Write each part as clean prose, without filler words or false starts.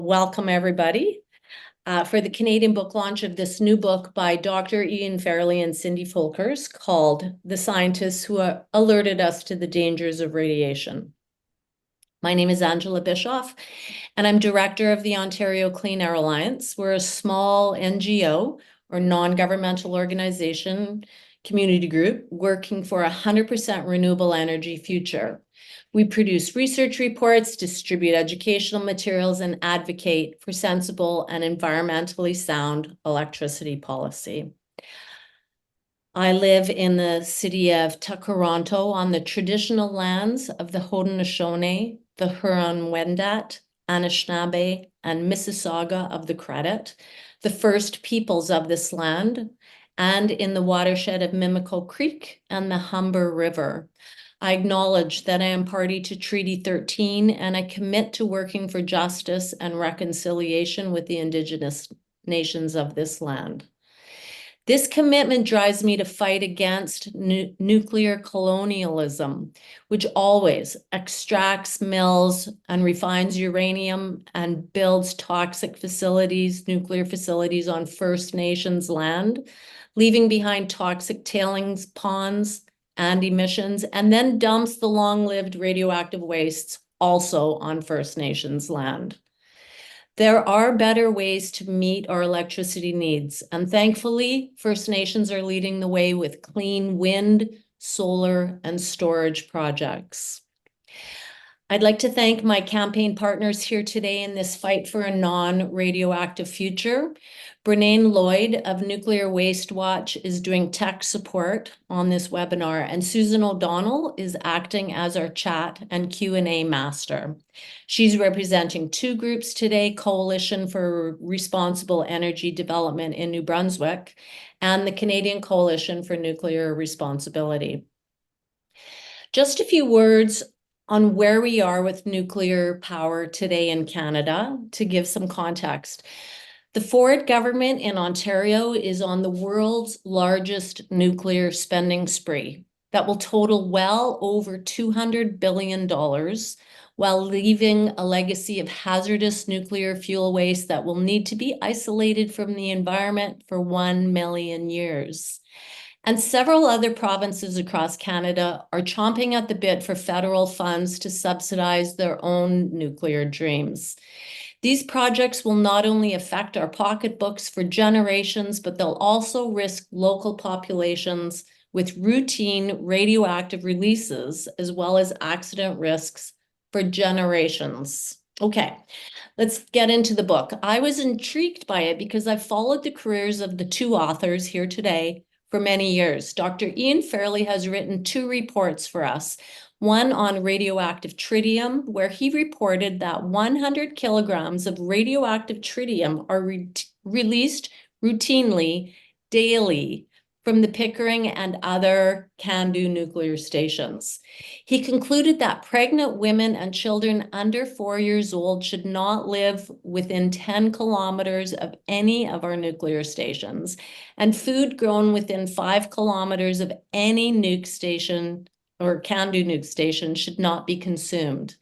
Welcome, everybody, for the Canadian book launch of this new book by Dr. Ian Fairlie and Cindy Folkers called The Scientists Who Alerted Us to the Dangers of Radiation. My name is Angela Bischoff, and I'm director of the Ontario Clean Air Alliance. We're a small NGO or non-governmental organization, community group, working for a 100% renewable energy future. We produce research reports, distribute educational materials, and advocate for sensible and environmentally sound electricity policy. I live in the city of Toronto on the traditional lands of the Haudenosaunee, the Huron-Wendat, Anishinaabe, and Mississauga of the Credit, the first peoples of this land, and in the watershed of Mimico Creek and the Humber River. I acknowledge that I am party to Treaty 13, and I commit to working for justice and reconciliation with the Indigenous nations of this land. This commitment drives me to fight against nuclear colonialism, which always extracts, mills, and refines uranium and builds toxic facilities, nuclear facilities on First Nations land, leaving behind toxic tailings ponds and emissions, and then dumps the long-lived radioactive wastes also on First Nations land. There are better ways to meet our electricity needs, and thankfully, First Nations are leading the way with clean wind, solar, and storage projects. I'd like to thank my campaign partners here today in this fight for a non-radioactive future. Brenaine Lloyd of Nuclear Waste Watch is doing tech support on this webinar, and Susan O'Donnell is acting as our chat and Q&A master. She's representing two groups today, Coalition for Responsible Energy Development in New Brunswick and the Canadian Coalition for Nuclear Responsibility. Just a few words on where we are with nuclear power today in Canada to give some context. The Ford government in Ontario is on the world's largest nuclear spending spree that will total well over $200 billion, while leaving a legacy of hazardous nuclear fuel waste that will need to be isolated from the environment for 1 million years. And several other provinces across Canada are chomping at the bit for federal funds to subsidize their own nuclear dreams. These projects will not only affect our pocketbooks for generations, but they'll also risk local populations with routine radioactive releases, as well as accident risks for generations. Okay, let's get into the book. I was intrigued by it because I've followed the careers of the two authors here today for many years. Dr. Ian Fairlie has written two reports for us, one on radioactive tritium, where he reported that 100 kilograms of radioactive tritium are released routinely, daily, from the Pickering and other CANDU nuclear stations. He concluded that pregnant women and children under 4 years old should not live within 10 kilometers of any of our nuclear stations, and food grown within 5 kilometers of any nuke station or CANDU nuke station should not be consumed.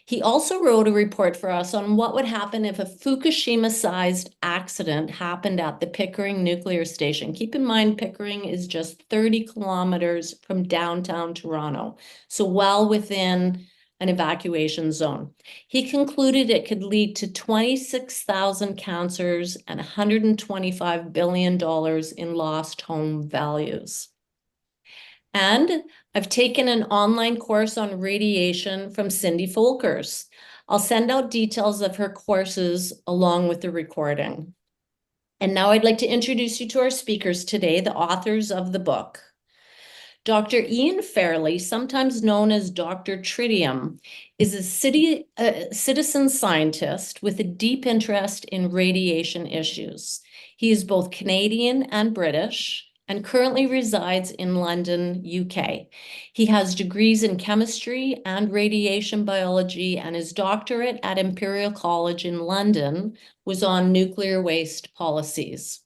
He also wrote a report for us on what would happen if a Fukushima-sized accident happened at the Pickering nuclear station. Keep in mind, Pickering is just 30 kilometers from downtown Toronto, so well within an evacuation zone. He concluded it could lead to 26,000 cancers and $125 billion in lost home values. And I've taken an online course on radiation from Cindy Folkers. I'll send out details of her courses along with the recording. And now I'd like to introduce you to our speakers today, the authors of the book. Dr. Ian Fairlie, sometimes known as Dr. Tritium, is a citizen scientist with a deep interest in radiation issues. He is both Canadian and British, and currently resides in London, UK. He has degrees in chemistry and radiation biology, and his doctorate at Imperial College in London was on nuclear waste policies.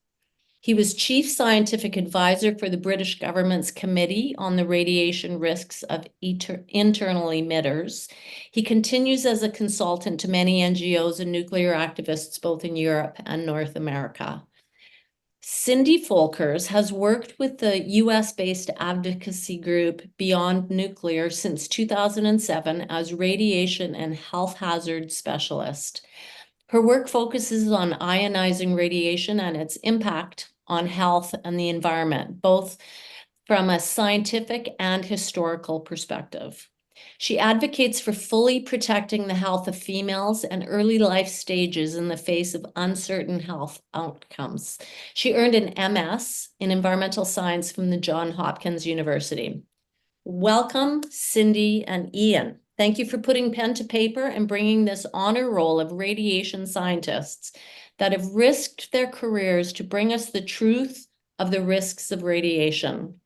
He was chief scientific advisor for the British government's Committee on the Radiation Risks of Internal Emitters. He continues as a consultant to many NGOs and nuclear activists, both in Europe and North America. Cindy Folkers has worked with the US-based advocacy group Beyond Nuclear since 2007 as radiation and health hazard specialist. Her work focuses on ionizing radiation and its impact on health and the environment, both from a scientific and historical perspective. She advocates for fully protecting the health of females and early life stages in the face of uncertain health outcomes. She earned an MS in environmental science from the Johns Hopkins University. Welcome, Cindy and Ian. Thank you for putting pen to paper and bringing this honor roll of radiation scientists that have risked their careers to bring us the truth of the risks of radiation.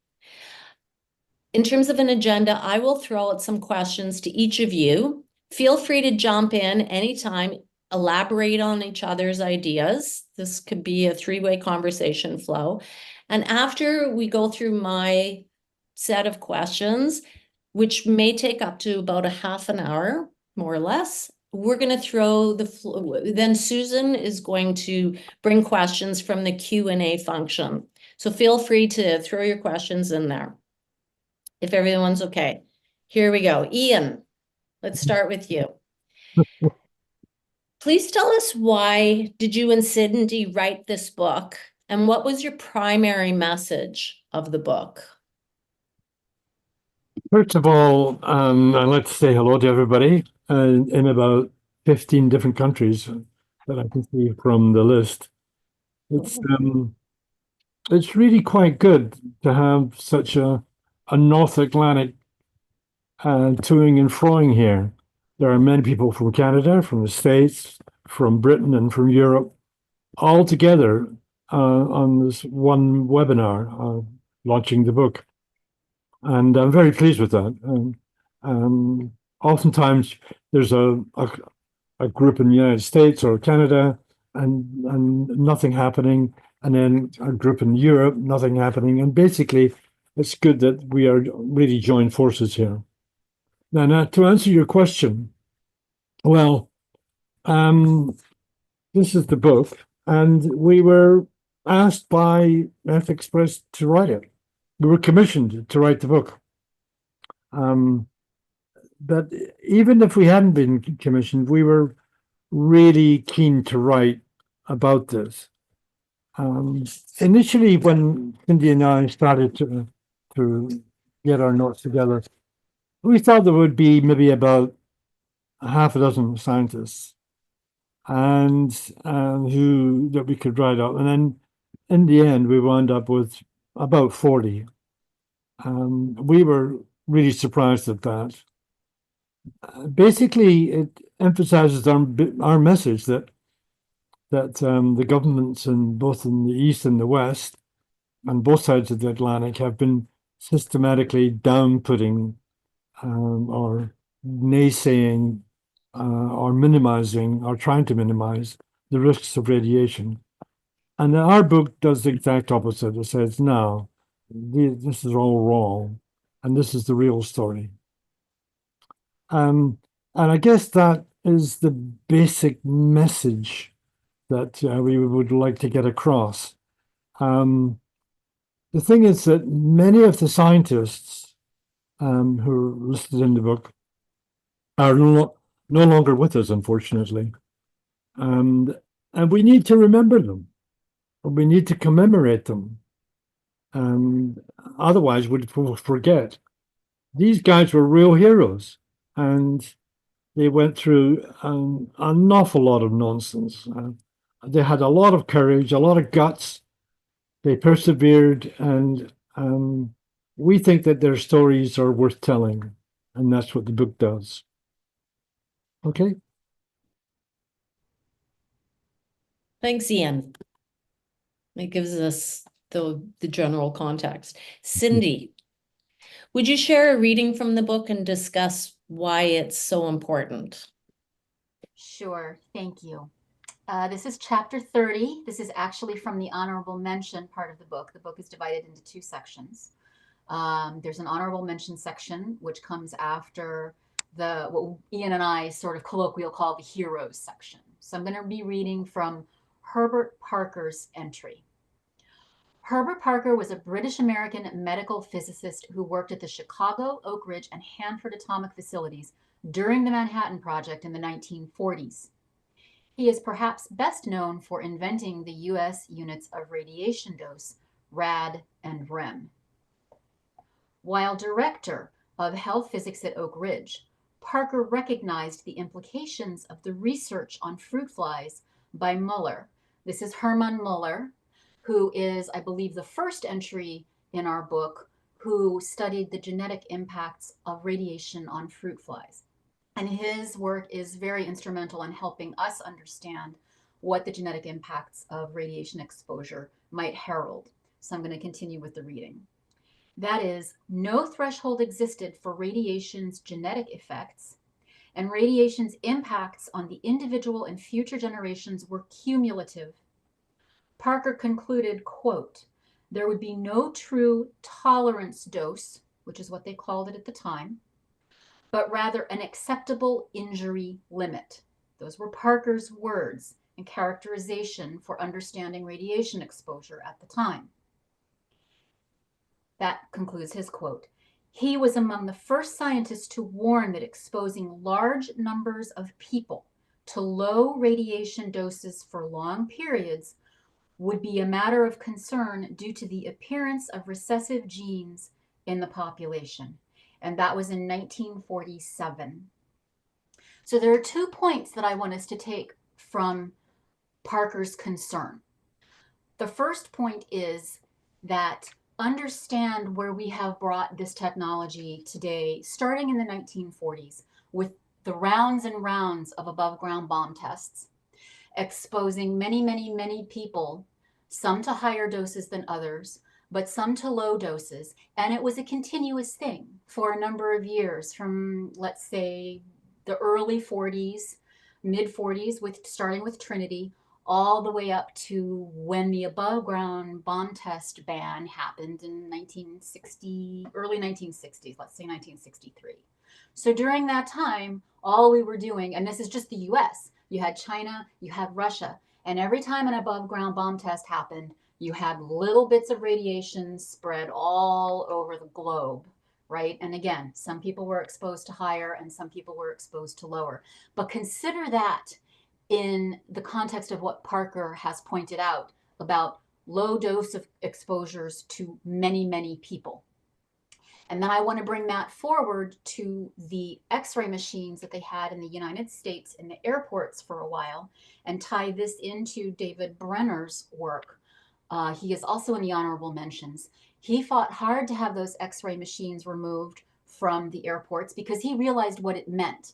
In terms of an agenda, I will throw out some questions to each of you. Feel free to jump in anytime, elaborate on each other's ideas. This could be a three-way conversation flow. And after we go through my set of questions, which may take up to about a half an hour, more or less, we're going to throw then Susan is going to bring questions from the Q&A function. So feel free to throw your questions in there, if everyone's okay. Here we go. Ian, let's start with you. Please tell us, why did you and Cindy write this book, and what was your primary message of the book? First of all, I'd like to say hello to everybody in about 15 different countries that I can see from the list. It's really quite good to have such a North Atlantic toing and froing here. There are many people from Canada, from the States, from Britain, and from Europe, all together on this one webinar launching the book. And I'm very pleased with that. Oftentimes there's a group in the United States or Canada and nothing happening, and then a group in Europe, nothing happening. And basically, it's good that we are really joined forces here. Now to answer your question, well, this is the book, and we were asked by F Express to write it. We were commissioned to write the book. But even if we hadn't been commissioned, we were really keen to write about this. Initially, when Cindy and I started to get our notes together, we thought there would be maybe about half a dozen scientists and who that we could write up. And then in the end, we wound up with about 40. We were really surprised at that. Basically, it emphasizes our message that the governments both in the East and the West, on both sides of the Atlantic, have been systematically down-putting or naysaying or minimizing or trying to minimize the risks of radiation. And our book does the exact opposite. It says, no, this is all wrong, and this is the real story. And I guess that is the basic message that we would like to get across. The thing is that many of the scientists who are listed in the book are no longer with us, unfortunately. And we need to remember them. We need to commemorate them. Otherwise, we'll forget. These guys were real heroes, and they went through an awful lot of nonsense. They had a lot of courage, a lot of guts. They persevered, and we think that their stories are worth telling, and that's what the book does. Okay. Thanks, Ian. It gives us the general context. Cindy, would you share a reading from the book and discuss why it's so important? Sure, thank you. This is chapter 30. This is actually from the honorable mention part of the book. The book is divided into two sections. There's an honorable mention section, which comes after what Ian and I sort of colloquial call the heroes section. So I'm going to be reading from Herbert Parker's entry. Herbert Parker was a British-American medical physicist who worked at the Chicago, Oak Ridge, and Hanford atomic facilities during the Manhattan Project in the 1940s. He is perhaps best known for inventing the U.S. units of radiation dose, rad and rem. While director of health physics at Oak Ridge, Parker recognized the implications of the research on fruit flies by Muller. This is Hermann Muller, who is, I believe, the first entry in our book who studied the genetic impacts of radiation on fruit flies. And his work is very instrumental in helping us understand what the genetic impacts of radiation exposure might herald. So I'm going to continue with the reading. That is, no threshold existed for radiation's genetic effects, and radiation's impacts on the individual and future generations were cumulative. Parker concluded, quote, there would be no true tolerance dose, which is what they called it at the time, but rather an acceptable injury limit. Those were Parker's words and characterization for understanding radiation exposure at the time. That concludes his quote. He was among the first scientists to warn that exposing large numbers of people to low radiation doses for long periods would be a matter of concern due to the appearance of recessive genes in the population. And that was in 1947. So there are 2 points that I want us to take from Parker's concern. The first point is that understand where we have brought this technology today, starting in the 1940s with the rounds and rounds of above ground bomb tests, exposing many, many, many people, some to higher doses than others, but some to low doses. And it was a continuous thing for a number of years from, let's say, the early 40s, mid 40s, starting with Trinity, all the way up to when the above ground bomb test ban happened in 1960, early 1960s, let's say 1963. So during that time, all we were doing, and this is just the US, you had China, you had Russia, and every time an above ground bomb test happened, you had little bits of radiation spread all over the globe, right? And again, some people were exposed to higher and some people were exposed to lower. But consider that in the context of what Parker has pointed out about low dose of exposures to many, many people. And then I want to bring that forward to the X-ray machines that they had in the United States in the airports for a while and tie this into David Brenner's work. He is also in the honorable mentions. He fought hard to have those X-ray machines removed from the airports because he realized what it meant.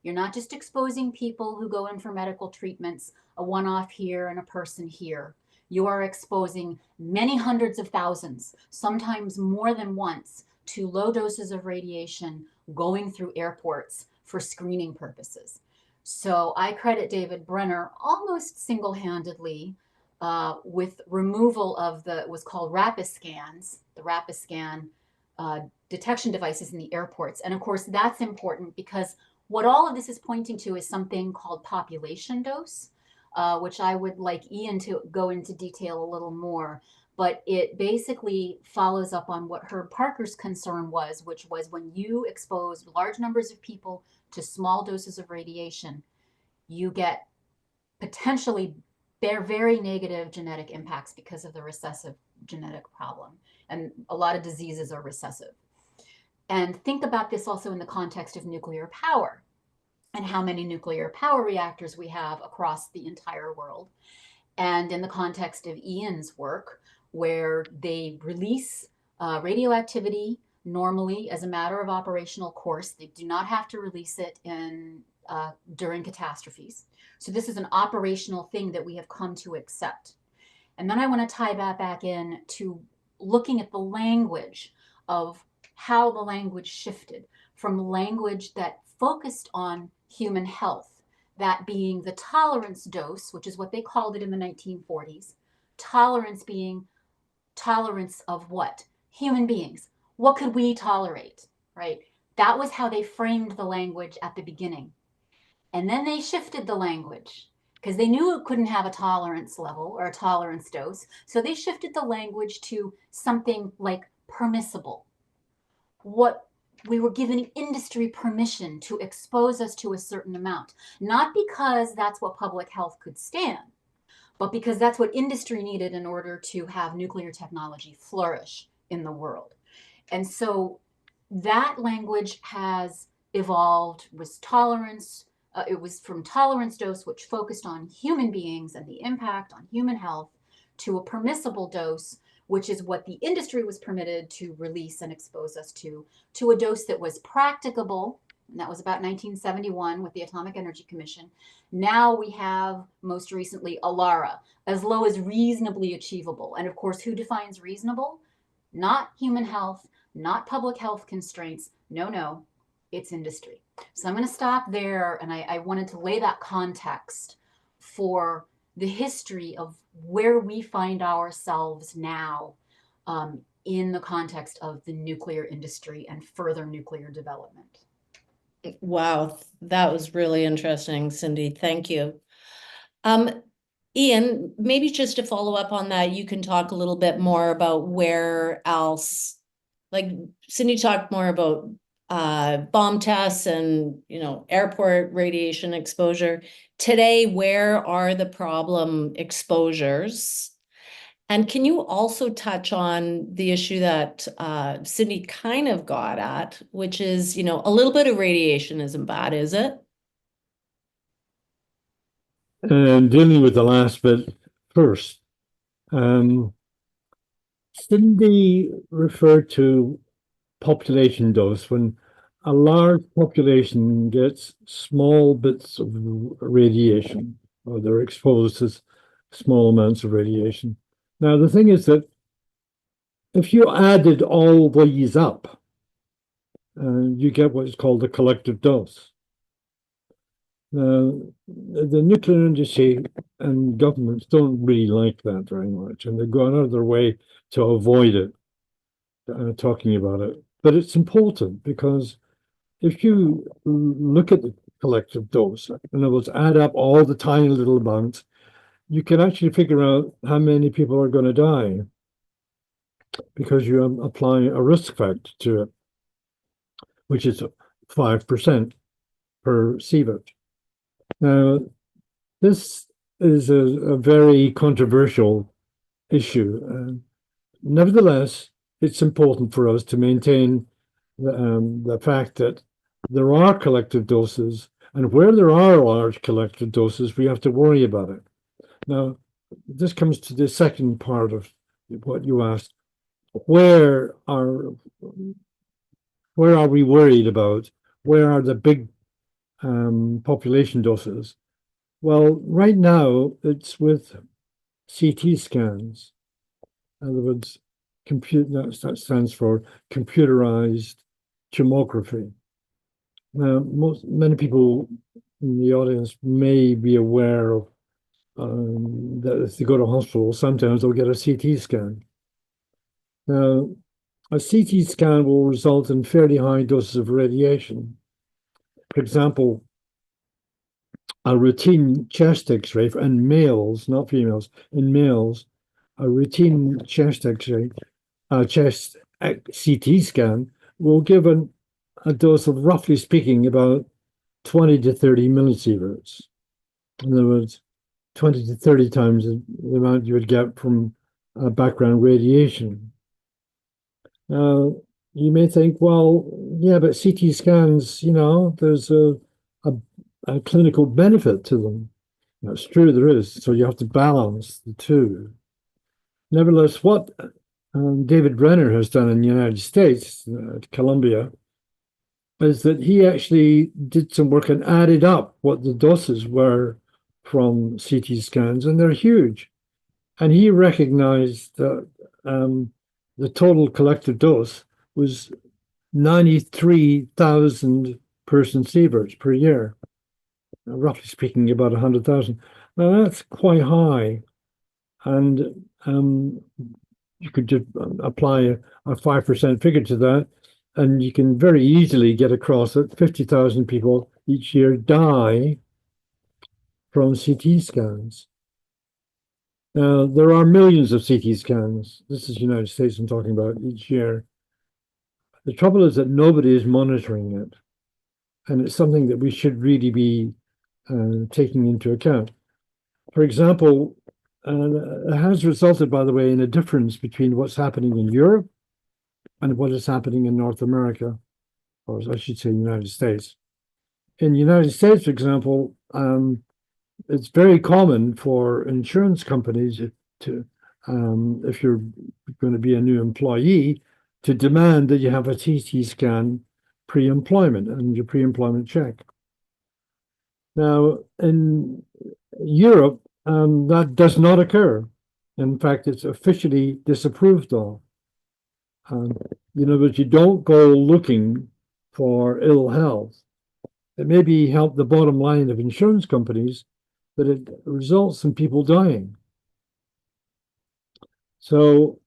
You're not just exposing people who go in for medical treatments, a one-off here and a person here. You are exposing many hundreds of thousands, sometimes more than once, to low doses of radiation going through airports for screening purposes. So I credit David Brenner almost single-handedly with removal of the, was called Rapiscans, the Rapiscan detection devices in the airports. And of course, that's important because what all of this is pointing to is something called population dose, which I would like Ian to go into detail a little more. But it basically follows up on what Herb Parker's concern was, which was when you expose large numbers of people to small doses of radiation, you get potentially very negative genetic impacts because of the recessive genetic problem. And a lot of diseases are recessive. And think about this also in the context of nuclear power and how many nuclear power reactors we have across the entire world. And in the context of Ian's work, where they release radioactivity normally as a matter of operational course. They do not have to release it during catastrophes. So this is an operational thing that we have come to accept. And then I want to tie that back in to looking at the language of how the language shifted from language that focused on human health that being the tolerance dose, which is what they called it in the 1940s. Tolerance being tolerance of what? Human beings. What could we tolerate, right? That was how they framed the language at the beginning. And then they shifted the language because they knew it couldn't have a tolerance level or a tolerance dose. So they shifted the language to something like permissible. What we were given industry permission to expose us to a certain amount, not because that's what public health could stand, but because that's what industry needed in order to have nuclear technology flourish in the world. And so that language has evolved with tolerance. It was from tolerance dose, which focused on human beings and the impact on human health, to a permissible dose, which is what the industry was permitted to release and expose us to a dose that was practicable. And that was about 1971 with the Atomic Energy Commission. Now we have, most recently, ALARA, as low as reasonably achievable. And of course, who defines reasonable? Not human health, not public health constraints. No, it's industry. So I'm going to stop there. And I wanted to lay that context for the history of where we find ourselves now in the context of the nuclear industry and further nuclear development. Wow, that was really interesting, Cindy. Thank you. Ian, maybe just to follow up on that, you can talk a little bit more about where else, like Cindy talked more about bomb tests and, airport radiation exposure. Today, where are the problem exposures? And can you also touch on the issue that Cindy kind of got at, which is, a little bit of radiation isn't bad, is it? And dealing with the last bit first, Cindy referred to population dose when a large population gets small bits of radiation, or they're exposed to small amounts of radiation. Now, the thing is that if you added all these up, you get what's called a collective dose. Now, the nuclear industry and governments don't really like that very much, and they've gone out of their way to avoid it, talking about it. But it's important because if you look at the collective dose, in other words, add up all the tiny little amounts, you can actually figure out how many people are going to die because you apply a risk factor to it, which is 5% per sievert. Now, this is a very controversial issue. Nevertheless, it's important for us to maintain the fact that there are collective doses, and where there are large collective doses, we have to worry about it. Now, this comes to the second part of what you asked. Where are we worried about? Where are the big population doses? Well, right now it's with CT scans. In other words, that stands for computerized tomography. Now, many people in the audience may be aware of that if they go to hospital, sometimes they'll get a CT scan. Now, a CT scan will result in fairly high doses of radiation. For example, a routine chest X-ray in males, not females, in males, a routine chest X-ray, chest CT scan will give a dose of, roughly speaking, about 20 to 30 millisieverts. In other words, 20 to 30 times the amount you would get from background radiation. Now, you may think, well, yeah, but CT scans, there's a clinical benefit to them. That's true, there is. So you have to balance the two. Nevertheless, what David Brenner has done in the United States, at Columbia, is that he actually did some work and added up what the doses were from CT scans, and they're huge. And he recognized that the total collective dose was 93,000 person sieverts per year. roughly speaking, about 100,000. Now that's quite high, and you could just apply a 5% figure to that, and you can very easily get across that 50,000 people each year die from CT scans. Now, there are millions of CT scans. This is the United States I'm talking about each year. The trouble is that nobody is monitoring it. And it's something that we should really be taking into account. For example, it has resulted, by the way, in a difference between what's happening in Europe and what is happening in North America, or I should say United States. In the United States, for example, it's very common for insurance companies to, if you're going to be a new employee, to demand that you have a CT scan pre-employment and your pre-employment check. Now, in Europe, that does not occur. In fact, it's officially disapproved of. But you don't go looking for ill health. It maybe help the bottom line of insurance companies, but it results in people dying. So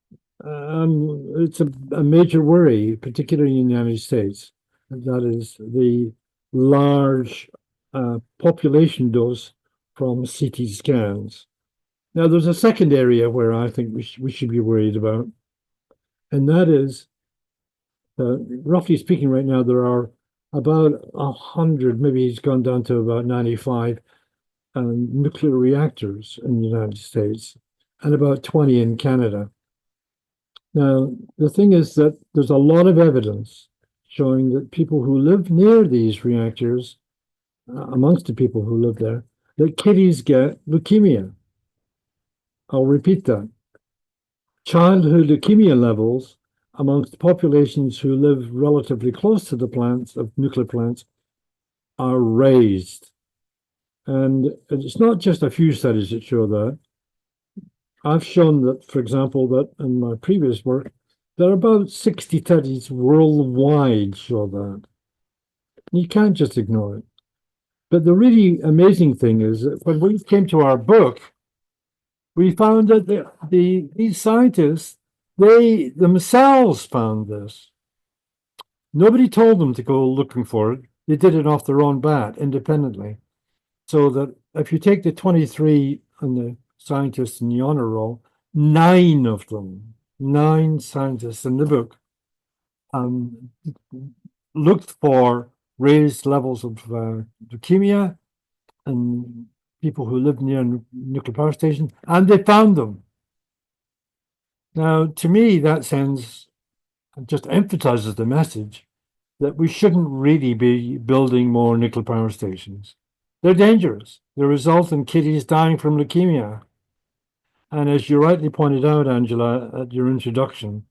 it's a major worry, particularly in the United States. That is the large population dose from CT scans. Now, there's a second area where I think we should be worried about, and that is, roughly speaking, right now there are about 100, maybe it's gone down to about 95 nuclear reactors in the United States, and about 20 in Canada. Now, the thing is that there's a lot of evidence showing that people who live near these reactors, amongst the people who live there, that kiddies get leukemia. I'll repeat that. Childhood leukemia levels amongst populations who live relatively close to the plants of nuclear plants are raised. And it's not just a few studies that show that. I've shown that, for example, that in my previous work, there are about 60 studies worldwide show that. You can't just ignore it. But the really amazing thing is that when we came to our book, we found that these scientists, they themselves found this. Nobody told them to go looking for it. They did it off their own bat, independently. So that if you take the 23 on the scientists in the honor roll, 9 of them, 9 scientists in the book, looked for raised levels of leukemia and people who live near nuclear power stations, and they found them. Now, to me, that just emphasizes the message that we shouldn't really be building more nuclear power stations. They're dangerous. They result in kiddies dying from leukemia. And as you rightly pointed out, Angela, at your introduction,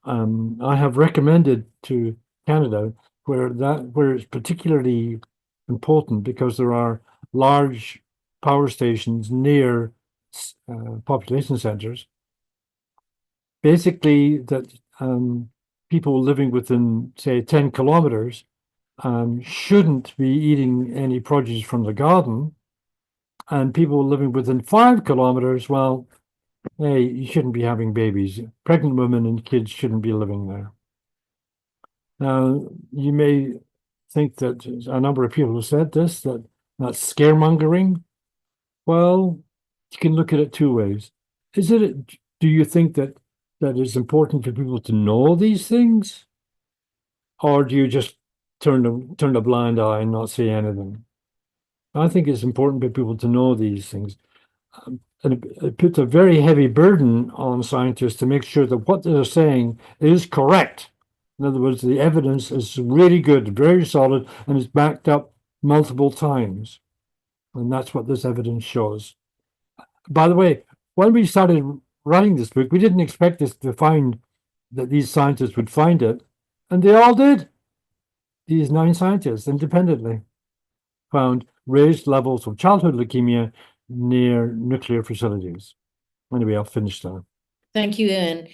I have recommended to Canada where it's particularly important because there are large power stations near population centers. Basically, that people living within, say, 10 kilometers shouldn't be eating any produce from the garden. And people living within 5 kilometers, well, hey, you shouldn't be having babies. Pregnant women and kids shouldn't be living there. Now, you may think that a number of people have said this, that that's scaremongering. Well, you can look at it 2 ways. Do you think that it's important for people to know these things? Or do you just turn a blind eye and not say anything? I think it's important for people to know these things. And it puts a very heavy burden on scientists to make sure that what they're saying is correct. In other words, the evidence is really good, very solid, and is backed up multiple times. And that's what this evidence shows. By the way, when we started writing this book, we didn't expect us to find that these scientists would find it, and they all did. These 9 scientists independently found raised levels of childhood leukemia near nuclear facilities. Anyway, I'll finish now. Thank you, Ian.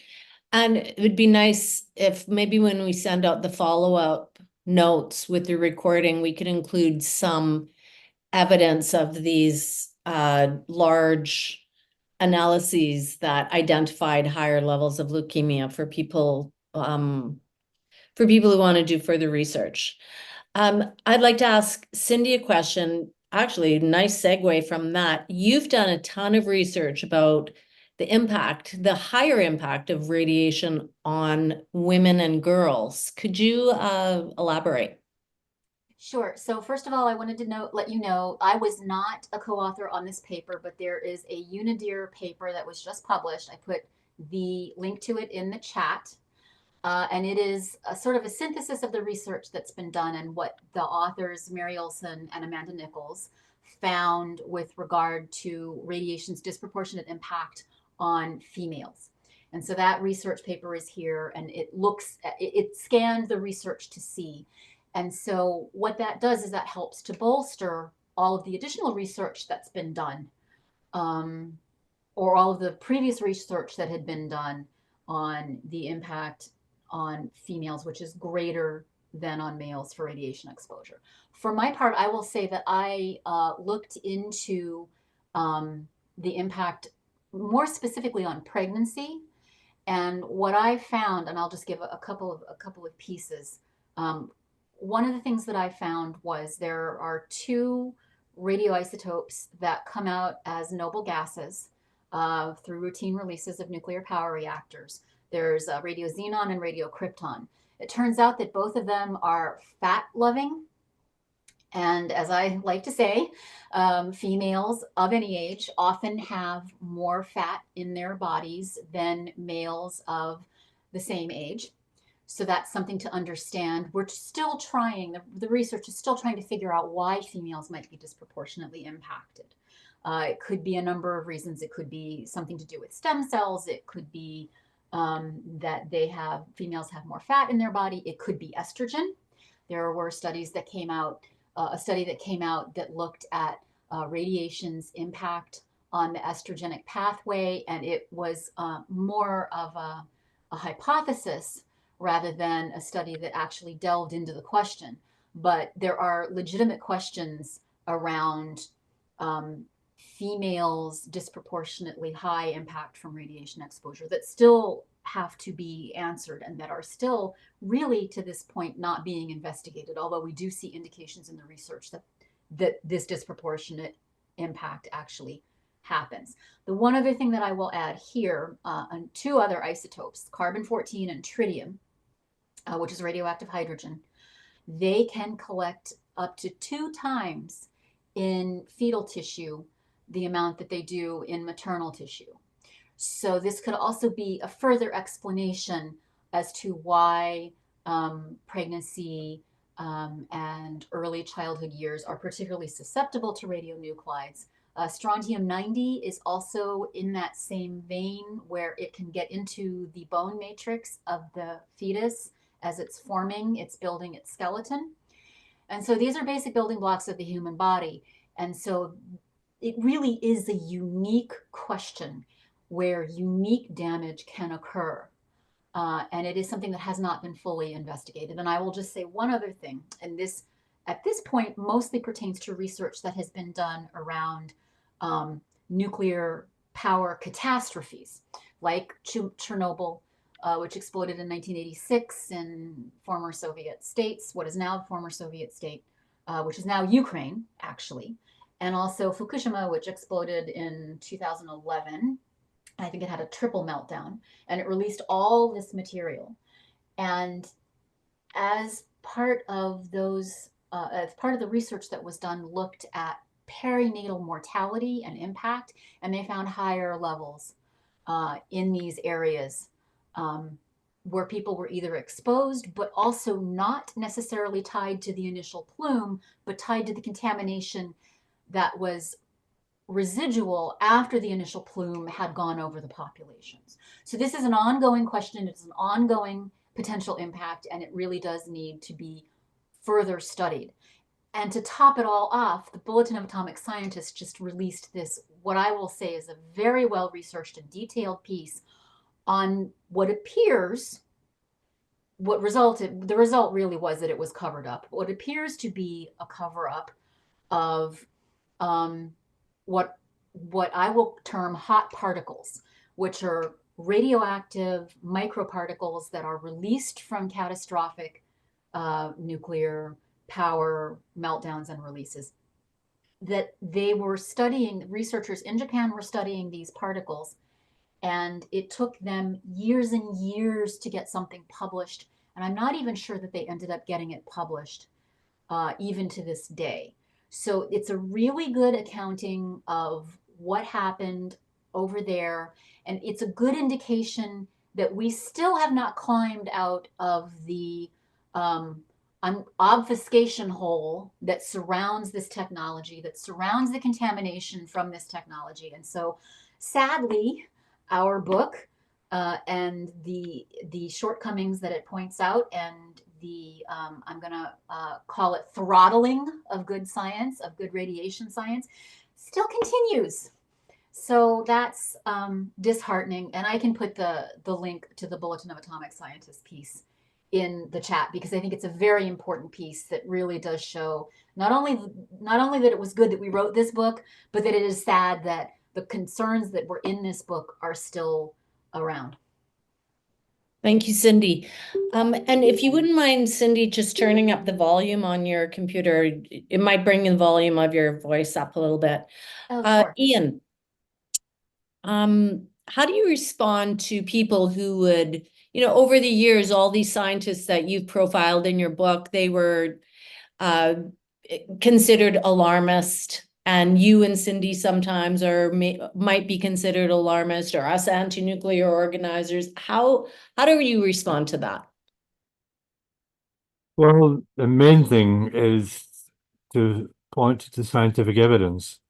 And it would be nice if maybe when we send out the follow-up notes with the recording, we could include some evidence of these large analyses that identified higher levels of leukemia for people who want to do further research. I'd like to ask Cindy a question. Actually, nice segue from that. You've done a ton of research about the higher impact of radiation on women and girls. Could you elaborate? Sure. So first of all, I wanted to let you know, I was not a co-author on this paper, but there is a Unidir paper that was just published. I put the link to it in the chat. And it is a sort of a synthesis of the research that's been done and what the authors, Mary Olson and Amanda Nichols, found with regard to radiation's disproportionate impact on females. And so that research paper is here, and it scanned the research to see. And so what that does is that helps to bolster all of the additional research that's been done, or all of the previous research that had been done on the impact on females, which is greater than on males for radiation exposure. For my part, I will say that I looked into the impact more specifically on pregnancy, and what I found, and I'll just give a couple of pieces. One of the things that I found was there are two radioisotopes that come out as noble gases through routine releases of nuclear power reactors. There's radioxenon and radiokrypton. It turns out that both of them are fat-loving. And as I like to say, females of any age often have more fat in their bodies than males of the same age. So that's something to understand. We're still trying, the research is still trying to figure out why females might be disproportionately impacted. It could be a number of reasons. It could be something to do with stem cells. It could be that females have more fat in their body. It could be estrogen. There were studies that came out, a study that came out that looked at radiation's impact on the estrogenic pathway, and it was more of a hypothesis rather than a study that actually delved into the question. But there are legitimate questions around females' disproportionately high impact from radiation exposure that still have to be answered and that are still really to this point not being investigated, although we do see indications in the research that this disproportionate impact actually happens. The one other thing that I will add here, on two other isotopes, carbon-14 and tritium, which is radioactive hydrogen, they can collect up to 2 times in fetal tissue the amount that they do in maternal tissue. So this could also be a further explanation as to why pregnancy and early childhood years are particularly susceptible to radionuclides. Strontium-90 is also in that same vein, where it can get into the bone matrix of the fetus as it's forming, it's building its skeleton. And so these are basic building blocks of the human body. And so it really is a unique question where unique damage can occur. And it is something that has not been fully investigated. And I will just say one other thing, and this, at this point, mostly pertains to research that has been done around nuclear power catastrophes, like Chernobyl, which exploded in 1986 in former Soviet states, what is now the former Soviet state, which is now Ukraine, actually. And also Fukushima, which exploded in 2011. I think it had a triple meltdown, and it released all this material. And as part of those, as part of the research that was done, looked at perinatal mortality and impact, and they found higher levels in these areas where people were either exposed, but also not necessarily tied to the initial plume, but tied to the contamination that was residual after the initial plume had gone over the populations. So this is an ongoing question. It's an ongoing potential impact, and it really does need to be further studied. And to top it all off, the Bulletin of Atomic Scientists just released this, what I will say is a very well-researched and detailed piece on what appears, the result really was that it was covered up. What appears to be a cover-up of what I will term hot particles, which are radioactive microparticles that are released from catastrophic nuclear power meltdowns and releases. That they were studying, researchers in Japan were studying these particles, and it took them years and years to get something published. And I'm not even sure that they ended up getting it published, even to this day. So it's a really good accounting of what happened over there. And it's a good indication that we still have not climbed out of the obfuscation hole that surrounds this technology, that surrounds the contamination from this technology. And so sadly, our book and the shortcomings that it points out, and the I'm going to call it throttling of good science, of good radiation science, still continues. So that's disheartening. And I can put the link to the Bulletin of Atomic Scientists piece in the chat, because I think it's a very important piece that really does show not only that it was good that we wrote this book, but that it is sad that the concerns that were in this book are still around. Thank you, Cindy. And if you wouldn't mind, Cindy, just turning up the volume on your computer, it might bring the volume of your voice up a little bit. Oh, sure. Ian, how do you respond to people who would, over the years, all these scientists that you've profiled in your book, they were considered alarmist, and you and Cindy sometimes might be considered alarmist, or us anti-nuclear organizers. How do you respond to that? Well, the main thing is to point to scientific evidence,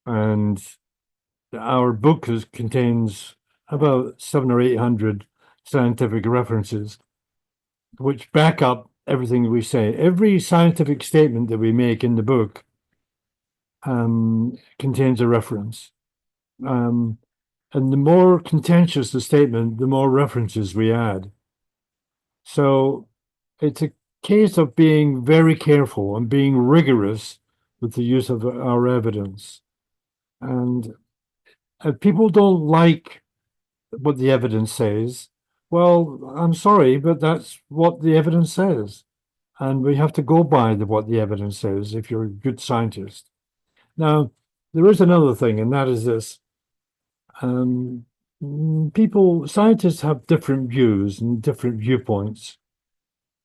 and our book contains about 700 or 800 scientific references, which back up everything we say. Every scientific statement that we make in the book contains a reference. And the more contentious the statement, the more references we add. So it's a case of being very careful and being rigorous with the use of our evidence. And if people don't like what the evidence says, well, I'm sorry, but that's what the evidence says. And we have to go by what the evidence says if you're a good scientist. Now, there is another thing, and that is this. Scientists have different views and different viewpoints.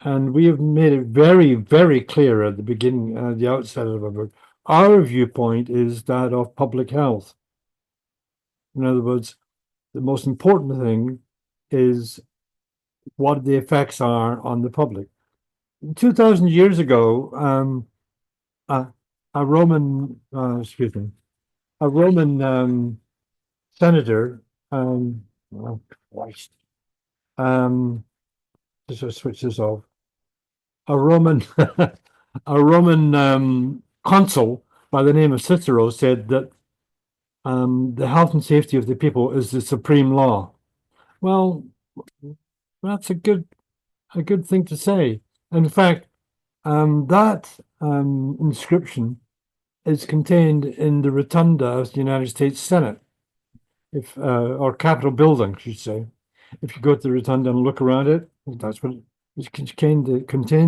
And we have made it very, very clear at the beginning, the outset of our book. Our viewpoint is that of public health. In other words, the most important thing is what the effects are on the public. 2,000 years ago, a Roman senator, oh Christ, just switch this off. A Roman consul by the name of Cicero said that the health and safety of the people is the supreme law. Well, that's a good thing to say. In fact, that inscription is contained in the rotunda of the United States Senate, or Capitol building, I should say. If you go to the rotunda and look around it, that's what it's contained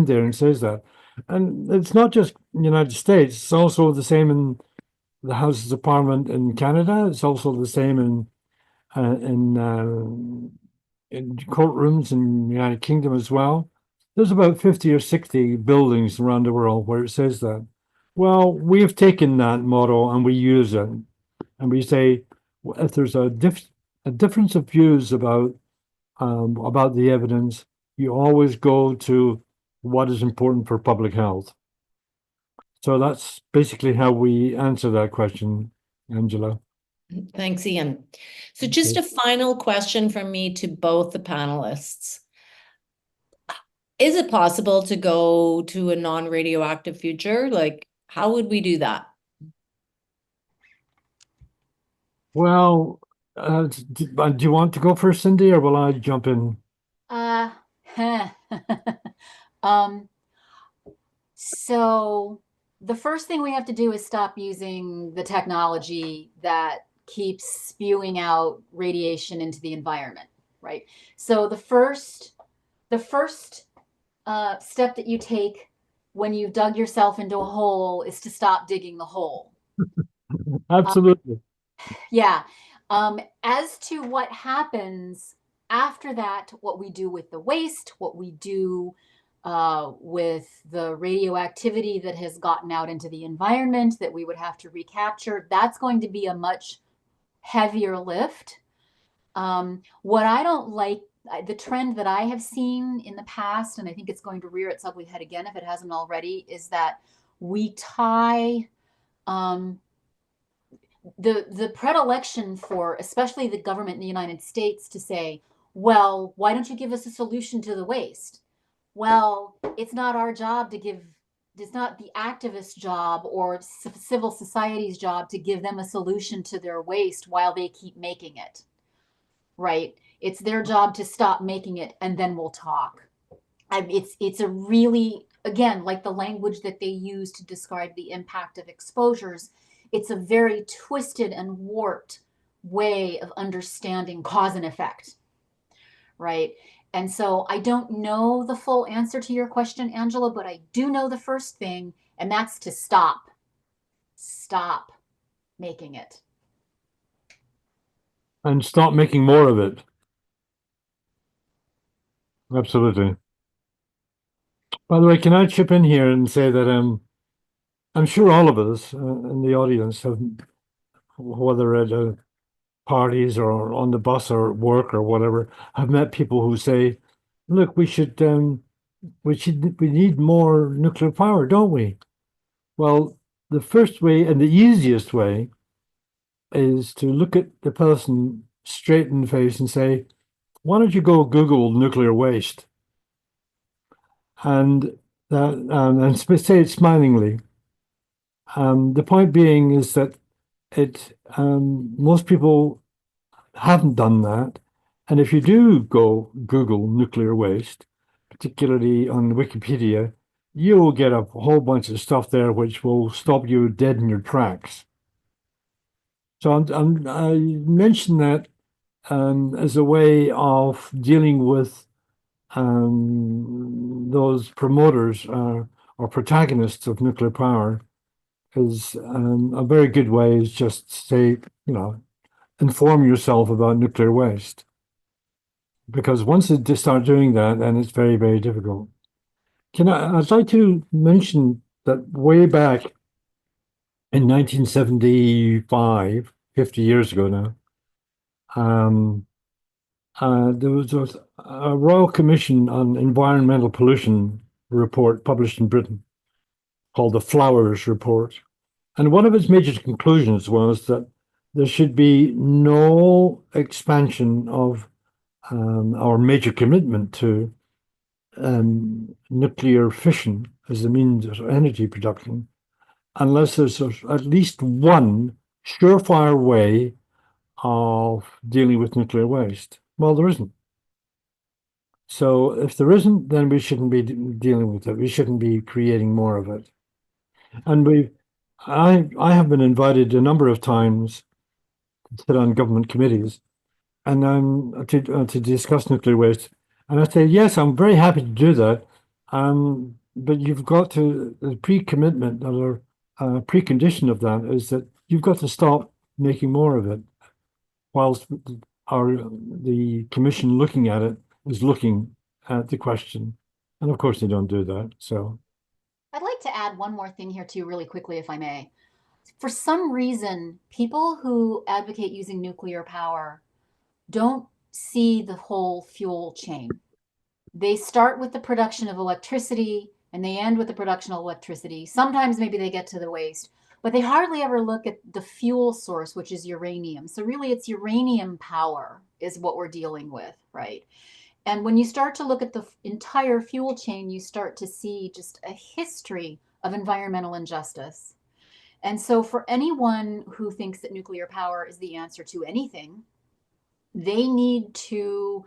there, and says that. And it's not just the United States; it's also the same in the Houses of Parliament in Canada. It's also the same in courtrooms in the United Kingdom as well. There's about 50 or 60 buildings around the world where it says that. Well, we have taken that model and we use it, and we say if there's a difference of views about the evidence, you always go to what is important for public health. So that's basically how we answer that question, Angela. Thanks, Ian. So just a final question from me to both the panelists. Is it possible to go to a non-radioactive future? Like, how would we do that? Well, do you want to go first, Cindy, or will I jump in? So the first thing we have to do is stop using the technology that keeps spewing out radiation into the environment, right? So the first step that you take when you've dug yourself into a hole is to stop digging the hole. Absolutely. Yeah. As to what happens after that, what we do with the waste, what we do with the radioactivity that has gotten out into the environment that we would have to recapture, that's going to be a much heavier lift. What I don't like, the trend that I have seen in the past, and I think it's going to rear its ugly head again if it hasn't already, is that we tie um, the predilection for especially the government in the United States to say, well, why don't you give us a solution to the waste? Well, it's not our job to give, it's not the activist job or civil society's job to give them a solution to their waste while they keep making it, right? It's their job to stop making it and then we'll talk. It's a really, again, like the language that they use to describe the impact of exposures, it's a very twisted and warped way of understanding cause and effect, right? And so I don't know the full answer to your question, Angela, but I do know the first thing, and that's to stop making it. And stop making more of it. Absolutely. By the way, can I chip in here and say that I'm sure all of us in the audience have, whether at parties or on the bus or at work or whatever, have met people who say, "Look, we need more nuclear power, don't we?" Well, the first way and the easiest way is to look at the person straight in the face and say, "Why don't you go Google nuclear waste?" And say it smilingly. The point being is that most people haven't done that. And if you do go Google nuclear waste, particularly on Wikipedia, you'll get a whole bunch of stuff there which will stop you dead in your tracks. So I mention that as a way of dealing with those promoters or protagonists of nuclear power is a very good way is just say, inform yourself about nuclear waste. Because once they start doing that, then it's very, very difficult. I'd like to mention that way back in 1975, 50 years ago now, there was a Royal Commission on Environmental Pollution report published in Britain called the Flowers Report. And one of its major conclusions was that there should be no expansion of our major commitment to nuclear fission as a means of energy production, unless there's at least one surefire way of dealing with nuclear waste. Well, there isn't. So if there isn't, then we shouldn't be dealing with it. We shouldn't be creating more of it. And I have been invited a number of times to sit on government committees and to discuss nuclear waste. And I say, yes, I'm very happy to do that. But you've got to, the pre-commitment or precondition of that is that you've got to stop making more of it, whilst the commission looking at it is looking at the question. And of course, they don't do that. So I'd like to add one more thing here too, really quickly, if I may. For some reason, people who advocate using nuclear power don't see the whole fuel chain. They start with the production of electricity and they end with the production of electricity. Sometimes maybe they get to the waste, but they hardly ever look at the fuel source, which is uranium. So really it's uranium power is what we're dealing with, right? And when you start to look at the entire fuel chain, you start to see just a history of environmental injustice. And so for anyone who thinks that nuclear power is the answer to anything, they need to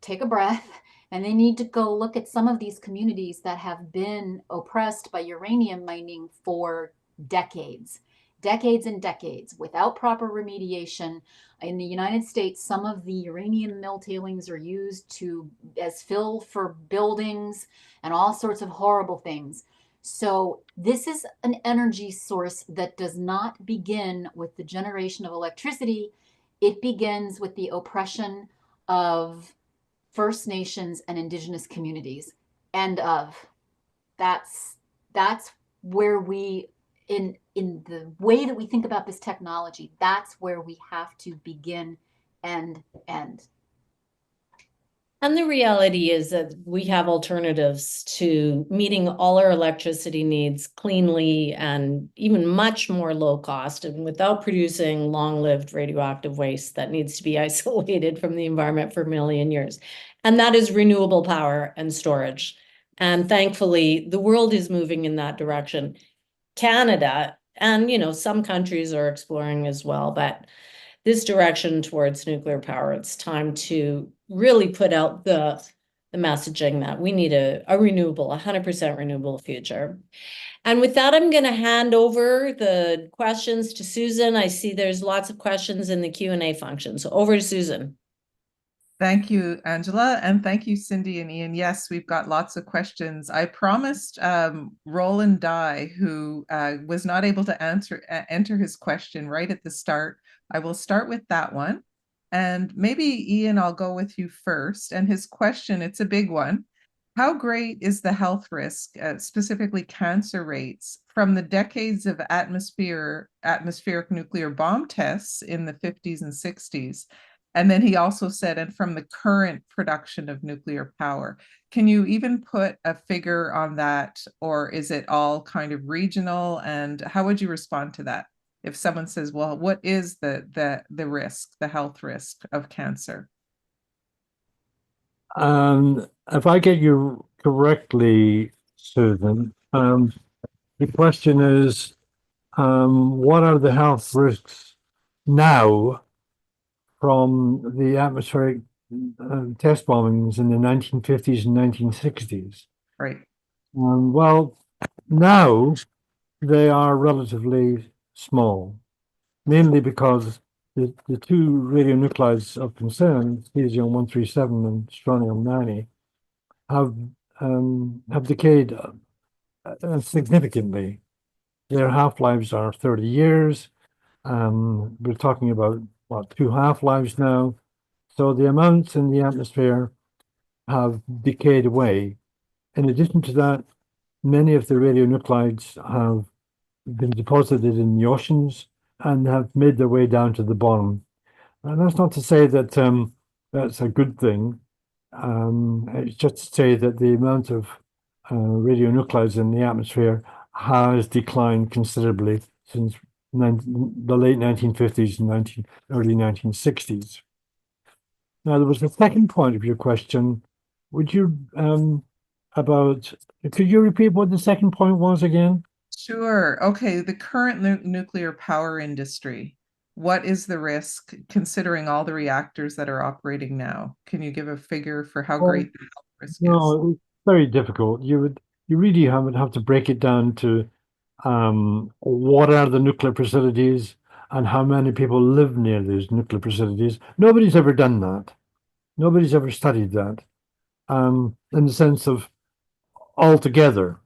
take a breath And they need to go look at some of these communities that have been oppressed by uranium mining for decades, decades and decades, without proper remediation. In the United States, some of the uranium mill tailings are used as fill for buildings and all sorts of horrible things. So this is an energy source that does not begin with the generation of electricity. It begins with the oppression of First Nations and Indigenous communities. End of. That's where we, in the way that we think about this technology, that's where we have to begin and end. And the reality is that we have alternatives to meeting all our electricity needs cleanly and even much more low cost and without producing long-lived radioactive waste that needs to be isolated from the environment for a million years. And that is renewable power and storage. And thankfully, the world is moving in that direction. Canada and, some countries are exploring as well, but this direction towards nuclear power, it's time to really put out the messaging that we need a renewable, 100% renewable future. And with that, I'm going to hand over the questions to Susan. I see there's lots of questions in the Q&A function. So over to Susan. Thank you, Angela, and thank you, Cindy and Ian. Yes, we've got lots of questions. I promised Roland Dye, who was not able to enter his question right at the start. I will start with that one. And maybe, Ian, I'll go with you first. And his question, it's a big one. How great is the health risk, specifically cancer rates, from the decades of atmospheric nuclear bomb tests in the 50s and 60s? And then he also said, and from the current production of nuclear power. Can you even put a figure on that, or is it all kind of regional? And how would you respond to that? If someone says, well, what is the risk, the health risk of cancer? If I get you correctly, Susan, the question is, what are the health risks now from the atmospheric test bombings in the 1950s and 1960s? Right. Well, now they are relatively small, mainly because the two radionuclides of concern, cesium-137 and strontium-90, have decayed significantly. Their half-lives are 30 years. We're talking about, what, 2 half-lives now. So the amounts in the atmosphere have decayed away. In addition to that, many of the radionuclides have been deposited in the oceans and have made their way down to the bottom. And that's not to say that that's a good thing. It's just to say that the amount of radionuclides in the atmosphere has declined considerably since the late 1950s and early 1960s. Now, there was a second point of your question. Would you, could you repeat what the second point was again? Sure. Okay. The current nuclear power industry, what is the risk considering all the reactors that are operating now? Can you give a figure for how great the health risk is? No, it's very difficult. You really would have to break it down to what are the nuclear facilities and how many people live near these nuclear facilities. Nobody's ever done that. Nobody's ever studied that. In the sense of altogether.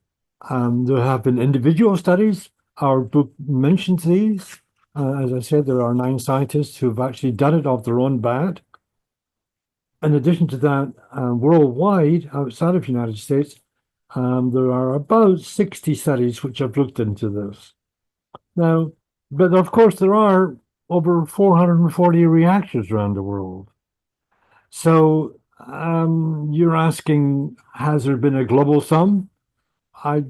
There have been individual studies. Our book mentions these. As I said, there are 9 scientists who've actually done it off their own bat. In addition to that, worldwide, outside of the United States, there are about 60 studies which have looked into this. Now, but of course, there are over 440 reactors around the world. So you're asking, has there been a global sum? Not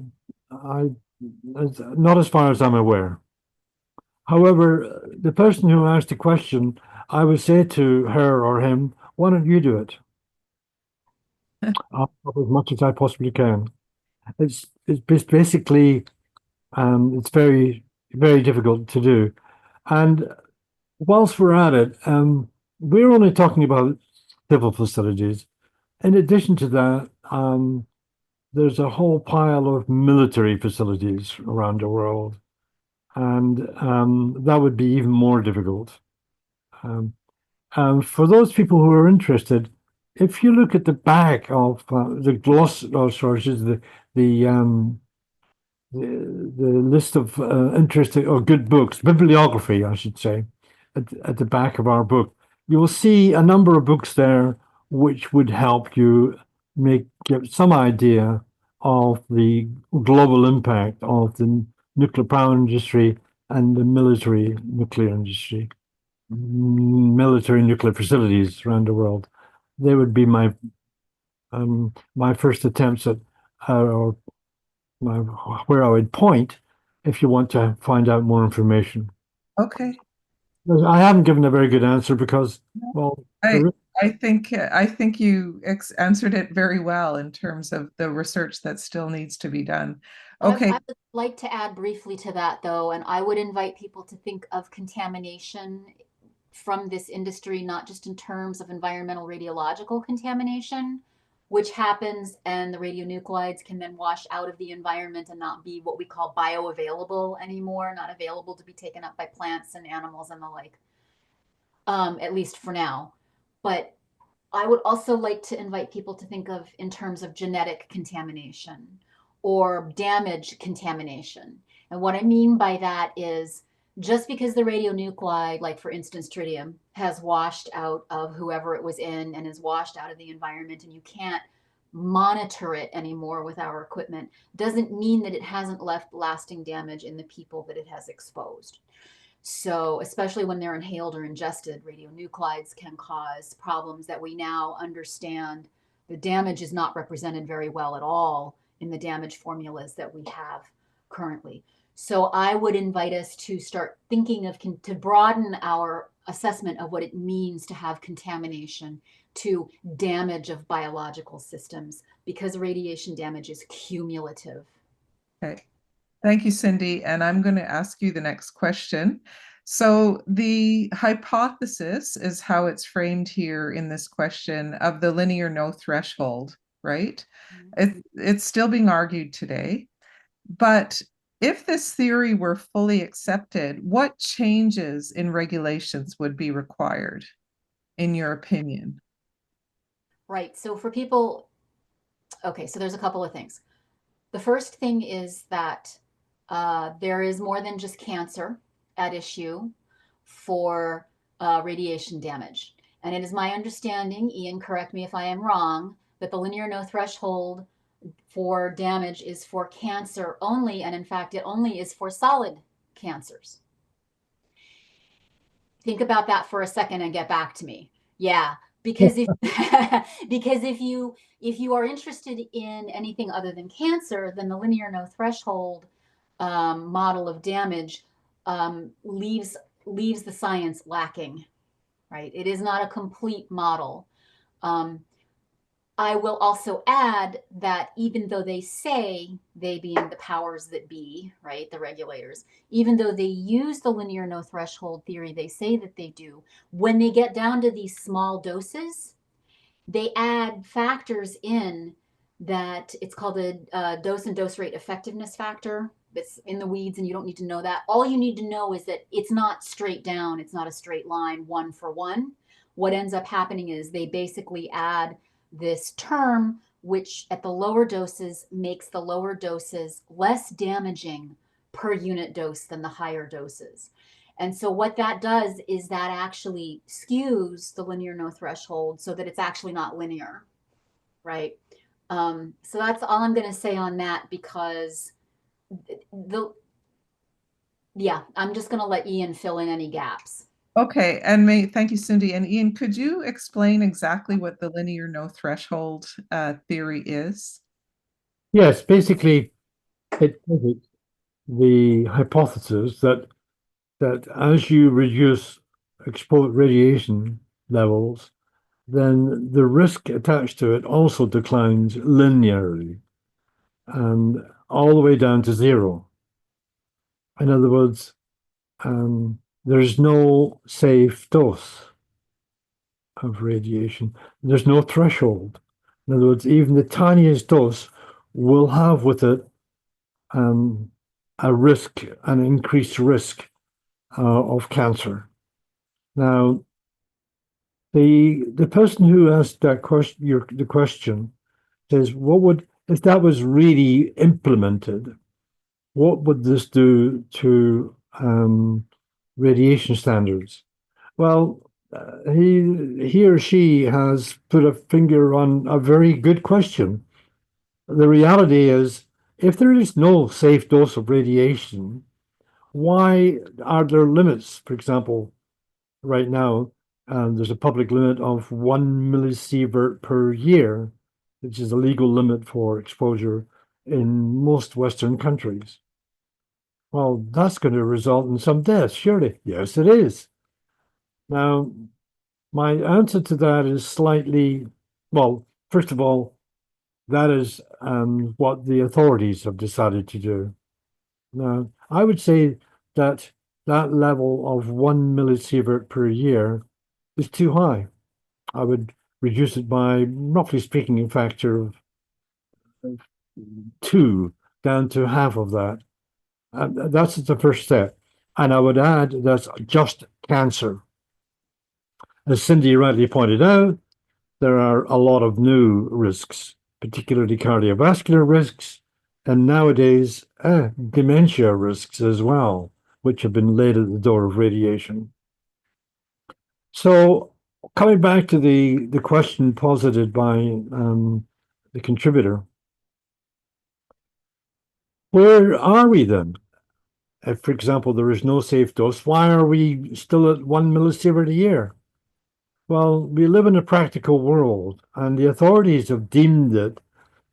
as far as I'm aware. However, the person who asked the question, I would say to her or him, why don't you do it? I'll help as much as I possibly can. It's basically, it's very, very difficult to do. And whilst we're at it, we're only talking about civil facilities. in addition to that, there's a whole pile of military facilities around the world, and that would be even more difficult. For those people who are interested, if you look at the back of the gloss, oh, sorry, the um, the list of interesting or good books, bibliography, I should say, at the back of our book, you will see a number of books there which would help you get some idea of the global impact of the nuclear power industry and the military nuclear industry, military nuclear facilities around the world. They would be my first attempts at or where I would point if you want to find out more information. Okay. I haven't given a very good answer because, well, I think you answered it very well in terms of the research that still needs to be done. Okay. I would like to add briefly to that, though, and I would invite people to think of contamination from this industry, not just in terms of environmental radiological contamination, which happens and the radionuclides can then wash out of the environment and not be what we call bioavailable anymore, not available to be taken up by plants and animals and the like, at least for now. But I would also like to invite people to think of in terms of genetic contamination or damage contamination. And what I mean by that is just because the radionuclide, like for instance, tritium, has washed out of whoever it was in and is washed out of the environment, and you can't monitor it anymore with our equipment, doesn't mean that it hasn't left lasting damage in the people that it has exposed. So, especially when they're inhaled or ingested, radionuclides can cause problems that we now understand. The damage is not represented very well at all in the damage formulas that we have currently. So I would invite us to start thinking of, to broaden our assessment of what it means to have contamination to damage of biological systems, because radiation damage is cumulative. Okay. Thank you, Cindy. And I'm going to ask you the next question. So the hypothesis is how it's framed here in this question of the linear no threshold, right? It's still being argued today. But if this theory were fully accepted, what changes in regulations would be required, in your opinion? Right. So for people, okay, so there's a couple of things. The first thing is that there is more than just cancer at issue for radiation damage. And it is my understanding, Ian, correct me if I am wrong, that the linear no threshold for damage is for cancer only, and in fact, it only is for solid cancers. Think about that for a second and get back to me. Yeah, because if because if you are interested in anything other than cancer, then the linear no threshold model of damage leaves the science lacking, right? It is not a complete model. I will also add that even though they say, they being the powers that be, right, the regulators, even though they use the linear no threshold theory, they say that they do, when they get down to these small doses, they add factors in that it's called a dose and dose rate effectiveness factor. It's in the weeds and you don't need to know that. All you need to know is that it's not straight down. It's not a straight line, 1 for 1. What ends up happening is they basically add this term, which at the lower doses makes the lower doses less damaging per unit dose than the higher doses. And so what that does is that actually skews the linear no threshold so that it's actually not linear, right? So that's all I'm going to say on that, because I'm just going to let Ian fill in any gaps. Okay, and thank you, Cindy. And Ian, could you explain exactly what the linear no threshold theory is? Yes, basically, it the hypothesis that as you reduce exposed radiation levels, then the risk attached to it also declines linearly and all the way down to zero. In other words, there's no safe dose of radiation. There's no threshold. In other words, even the tiniest dose will have with it a risk, an increased risk of cancer. Now, the person who asked that question, the question, says, what would, if that was really implemented, what would this do to radiation standards? Well, he or she has put a finger on a very good question. The reality is, if there is no safe dose of radiation, why are there limits? For example, right now, there's a public limit of 1 millisievert per year, which is a legal limit for exposure in most Western countries. Well, that's going to result in some deaths, surely. Yes, it is. Now, my answer to that is slightly, well, first of all, that is what the authorities have decided to do. Now, I would say that that level of 1 millisievert per year is too high. I would reduce it by, roughly speaking, a factor of 2 down to half of that. That's the first step. And I would add that's just cancer. As Cindy rightly pointed out, there are a lot of new risks, particularly cardiovascular risks, and nowadays dementia risks as well, which have been laid at the door of radiation. So coming back to the question posited by the contributor, where are we then? If, for example, there is no safe dose, why are we still at 1 millisievert a year? Well, we live in a practical world, and the authorities have deemed it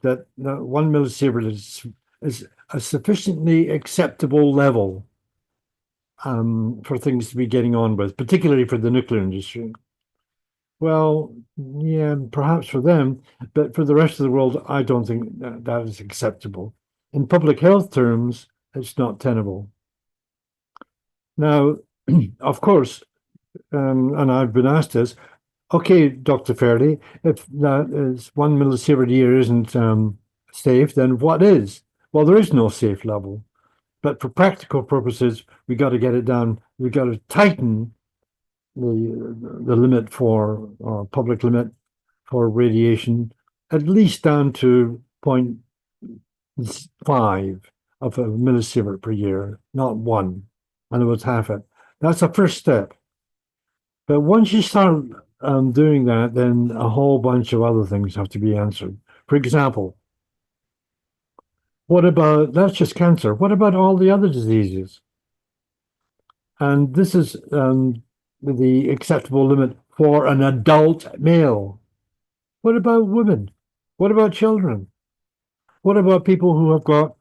that 1 millisievert is a sufficiently acceptable level for things to be getting on with, particularly for the nuclear industry. Well, yeah, perhaps for them, but for the rest of the world, I don't think that is acceptable. In public health terms, it's not tenable. Now, of course, and I've been asked this, okay, Dr. Fairlie, if that is 1 millisievert a year isn't safe, then what is? Well, there is no safe level. But for practical purposes, we got to get it down. We got to tighten the limit for public limit for radiation, at least down to 0.5 of a millisievert per year, not 1. In other words, half it. That's a first step. But once you start doing that, then a whole bunch of other things have to be answered. For example, what about, that's just cancer. What about all the other diseases? And this is the acceptable limit for an adult male. What about women? What about children? What about people who have got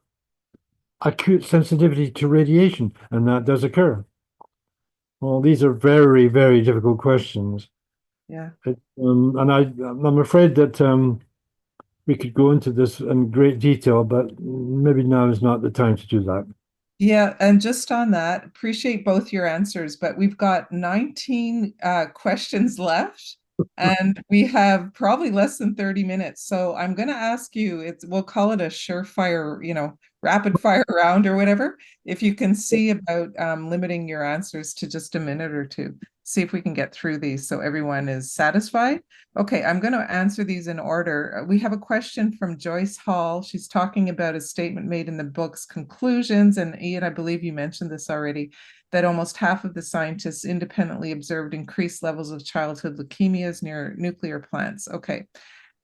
acute sensitivity to radiation? And that does occur. Well, these are very, very difficult questions. Yeah. And I'm afraid that we could go into this in great detail, but maybe now is not the time to do that. Yeah, and just on that, appreciate both your answers, but we've got 19 questions left, and we have probably less than 30 minutes. So I'm going to ask you, we'll call it a surefire, rapid fire round or whatever. If you can see about limiting your answers to just a minute or two, see if we can get through these so everyone is satisfied. Okay, I'm going to answer these in order. We have a question from Joyce Hall. She's talking about a statement made in the book's conclusions, and Ian, I believe you mentioned this already, that almost half of the scientists independently observed increased levels of childhood leukemias near nuclear plants. Okay.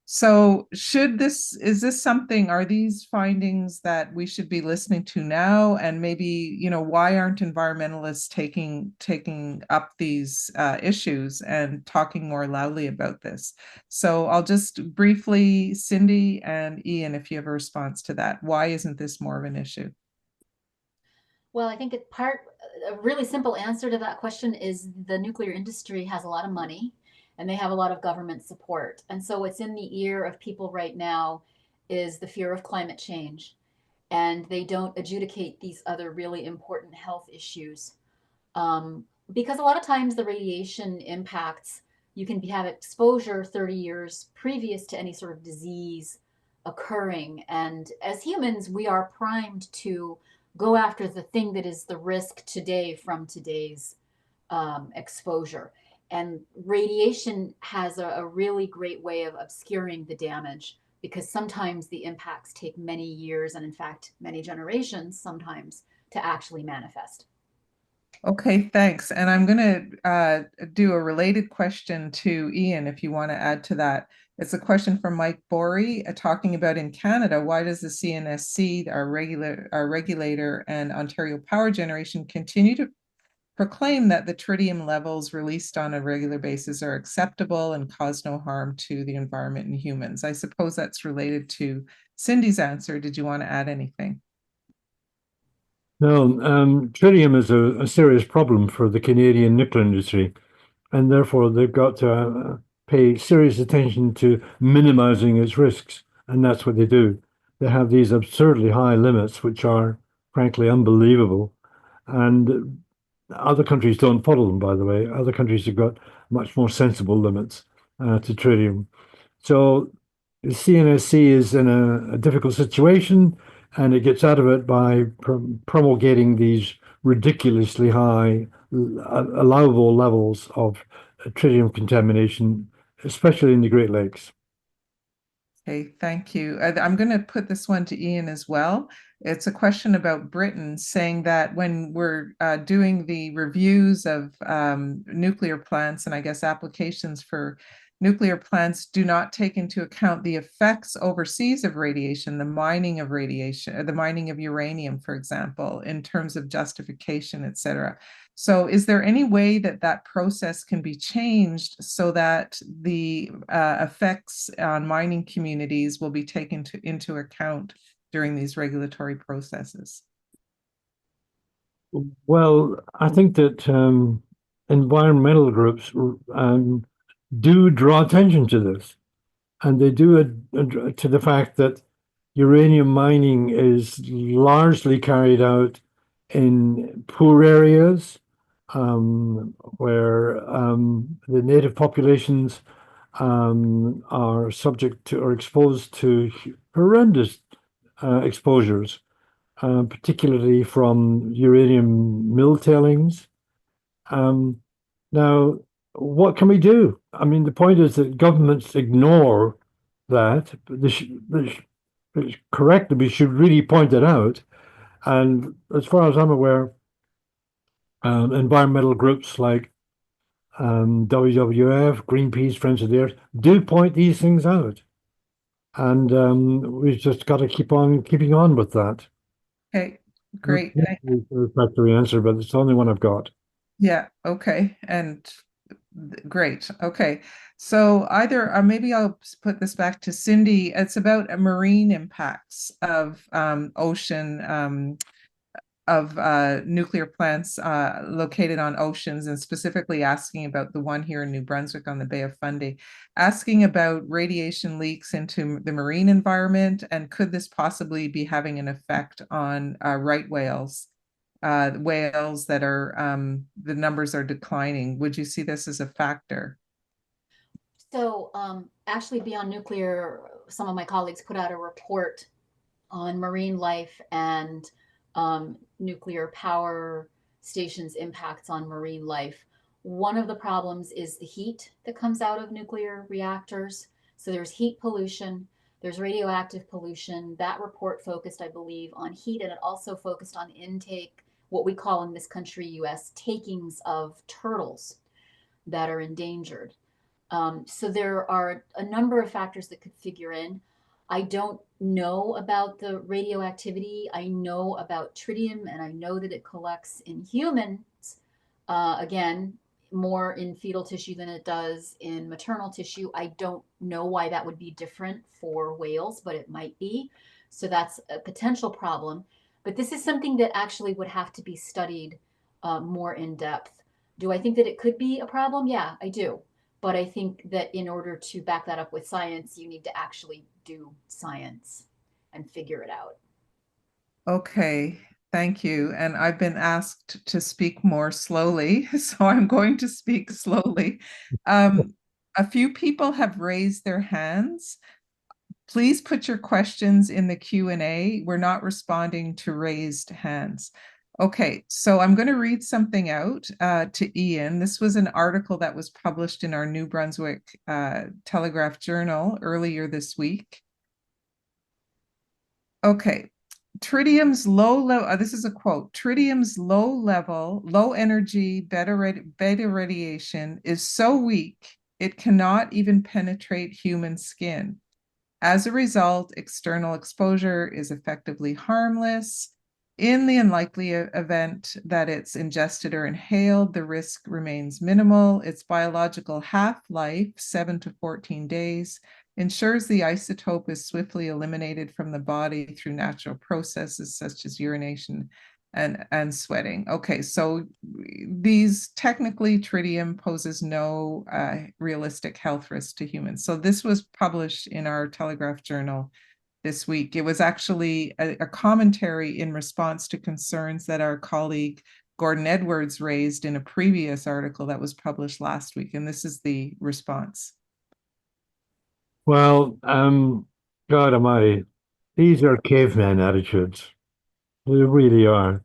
So is this something, are these findings that we should be listening to now? And maybe, why aren't environmentalists taking up these issues and talking more loudly about this? So I'll just briefly, Cindy and Ian, if you have a response to that, why isn't this more of an issue? Well, I think a really simple answer to that question is the nuclear industry has a lot of money and they have a lot of government support. And so what's in the ear of people right now is the fear of climate change. And they don't adjudicate these other really important health issues. Because a lot of times the radiation impacts you can have exposure 30 years previous to any sort of disease occurring. And as humans, we are primed to go after the thing that is the risk today from today's exposure. And radiation has a really great way of obscuring the damage, because sometimes the impacts take many years and in fact many generations sometimes to actually manifest. Okay, thanks. And I'm going to do a related question to Ian, if you want to add to that. It's a question from Mike Borey, talking about in Canada, why does the CNSC, our regulator, and Ontario Power Generation continue to proclaim that the tritium levels released on a regular basis are acceptable and cause no harm to the environment and humans? I suppose that's related to Cindy's answer. Did you want to add anything? No, tritium is a serious problem for the Canadian nuclear industry, and therefore they've got to pay serious attention to minimizing its risks, and that's what they do. They have these absurdly high limits, which are frankly unbelievable, and other countries don't follow them, by the way. Other countries have got much more sensible limits to tritium. So the CNSC is in a difficult situation, and it gets out of it by promulgating these ridiculously high allowable levels of tritium contamination, especially in the Great Lakes. Okay, thank you. I'm going to put this one to Ian as well. It's a question about Britain, saying that when we're doing the reviews of nuclear plants, and I guess applications for nuclear plants do not take into account the effects overseas of radiation, the mining of radiation, the mining of uranium, for example, in terms of justification, et cetera. So is there any way that that process can be changed so that the effects on mining communities will be taken into account during these regulatory processes? Well, I think that environmental groups do draw attention to this, and they do it to the fact that uranium mining is largely carried out in poor areas where the native populations are subject to or exposed to horrendous exposures, particularly from uranium mill tailings. Now, what can we do? I mean, the point is that governments ignore that. It's correct that we should really point it out. And as far as I'm aware, environmental groups like WWF, Greenpeace, Friends of the Earth do point these things out. And we've just got to keep on keeping on with that. Okay, great. Satisfactory answer, but it's the only one I've got. Yeah, okay. And great. Okay. So either maybe I'll put this back to Cindy. It's about marine impacts of ocean of nuclear plants located on oceans, and specifically asking about the one here in New Brunswick on the Bay of Fundy, asking about radiation leaks into the marine environment, and could this possibly be having an effect on right whales? Whales that are, the numbers are declining. Would you see this as a factor? So actually, Beyond Nuclear, some of my colleagues put out a report on marine life and nuclear power stations' impacts on marine life. One of the problems is the heat that comes out of nuclear reactors. So there's heat pollution, there's radioactive pollution. That report focused, I believe, on heat, and it also focused on intake, what we call in this country, US, takings of turtles that are endangered. So there are a number of factors that could figure in. I don't know about the radioactivity. I know about tritium, and I know that it collects in humans, again, more in fetal tissue than it does in maternal tissue. I don't know why that would be different for whales, but it might be. So that's a potential problem. But this is something that actually would have to be studied more in depth. Do I think that it could be a problem? Yeah, I do. But I think that in order to back that up with science, you need to actually do science and figure it out. Okay, thank you. And I've been asked to speak more slowly, so I'm going to speak slowly. A few people have raised their hands. Please put your questions in the Q&A. We're not responding to raised hands. Okay, so I'm going to read something out to Ian. This was an article that was published in our New Brunswick Telegraph Journal earlier this week. Okay, tritium's low level, this is a quote, tritium's low energy beta radiation is so weak, it cannot even penetrate human skin. As a result, external exposure is effectively harmless. In the unlikely event that it's ingested or inhaled, the risk remains minimal. Its biological half-life, 7 to 14 days, ensures the isotope is swiftly eliminated from the body through natural processes such as urination and sweating. Okay, so these technically tritium poses no realistic health risk to humans. So this was published in our Telegraph Journal this week. It was actually a commentary in response to concerns that our colleague Gordon Edwards raised in a previous article that was published last week. And this is the response. Well, God almighty, these are caveman attitudes. They really are.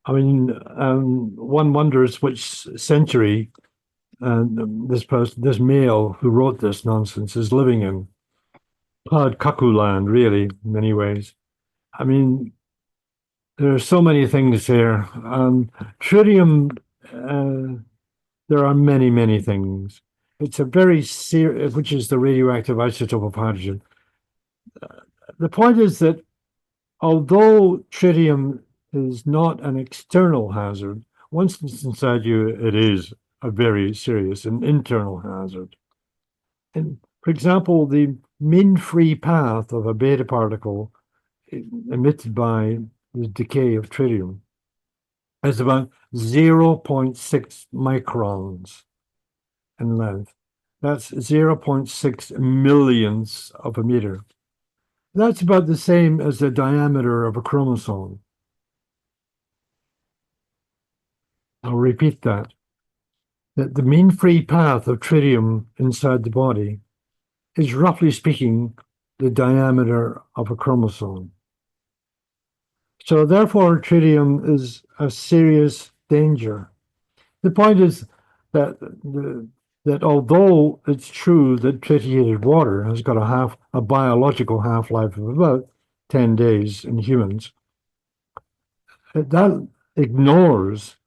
I mean, one wonders which century this male who wrote this nonsense is living in. Cloud cuckoo land, really, in many ways. I mean, there are so many things here. Tritium, there are many, many things. It's a very serious, which is the radioactive isotope of hydrogen. The point is that although tritium is not an external hazard, once it's inside you, it is a very serious and internal hazard. And for example, the mean free path of a beta particle emitted by the decay of tritium is about 0.6 microns in length. That's 0.6 millionths of a meter. That's about the same as the diameter of a chromosome. I'll repeat that. That the mean free path of tritium inside the body is, roughly speaking, the diameter of a chromosome. So therefore, tritium is a serious danger. The point is that although it's true that tritiated water has got a biological half-life of about 10 days in humans, that ignores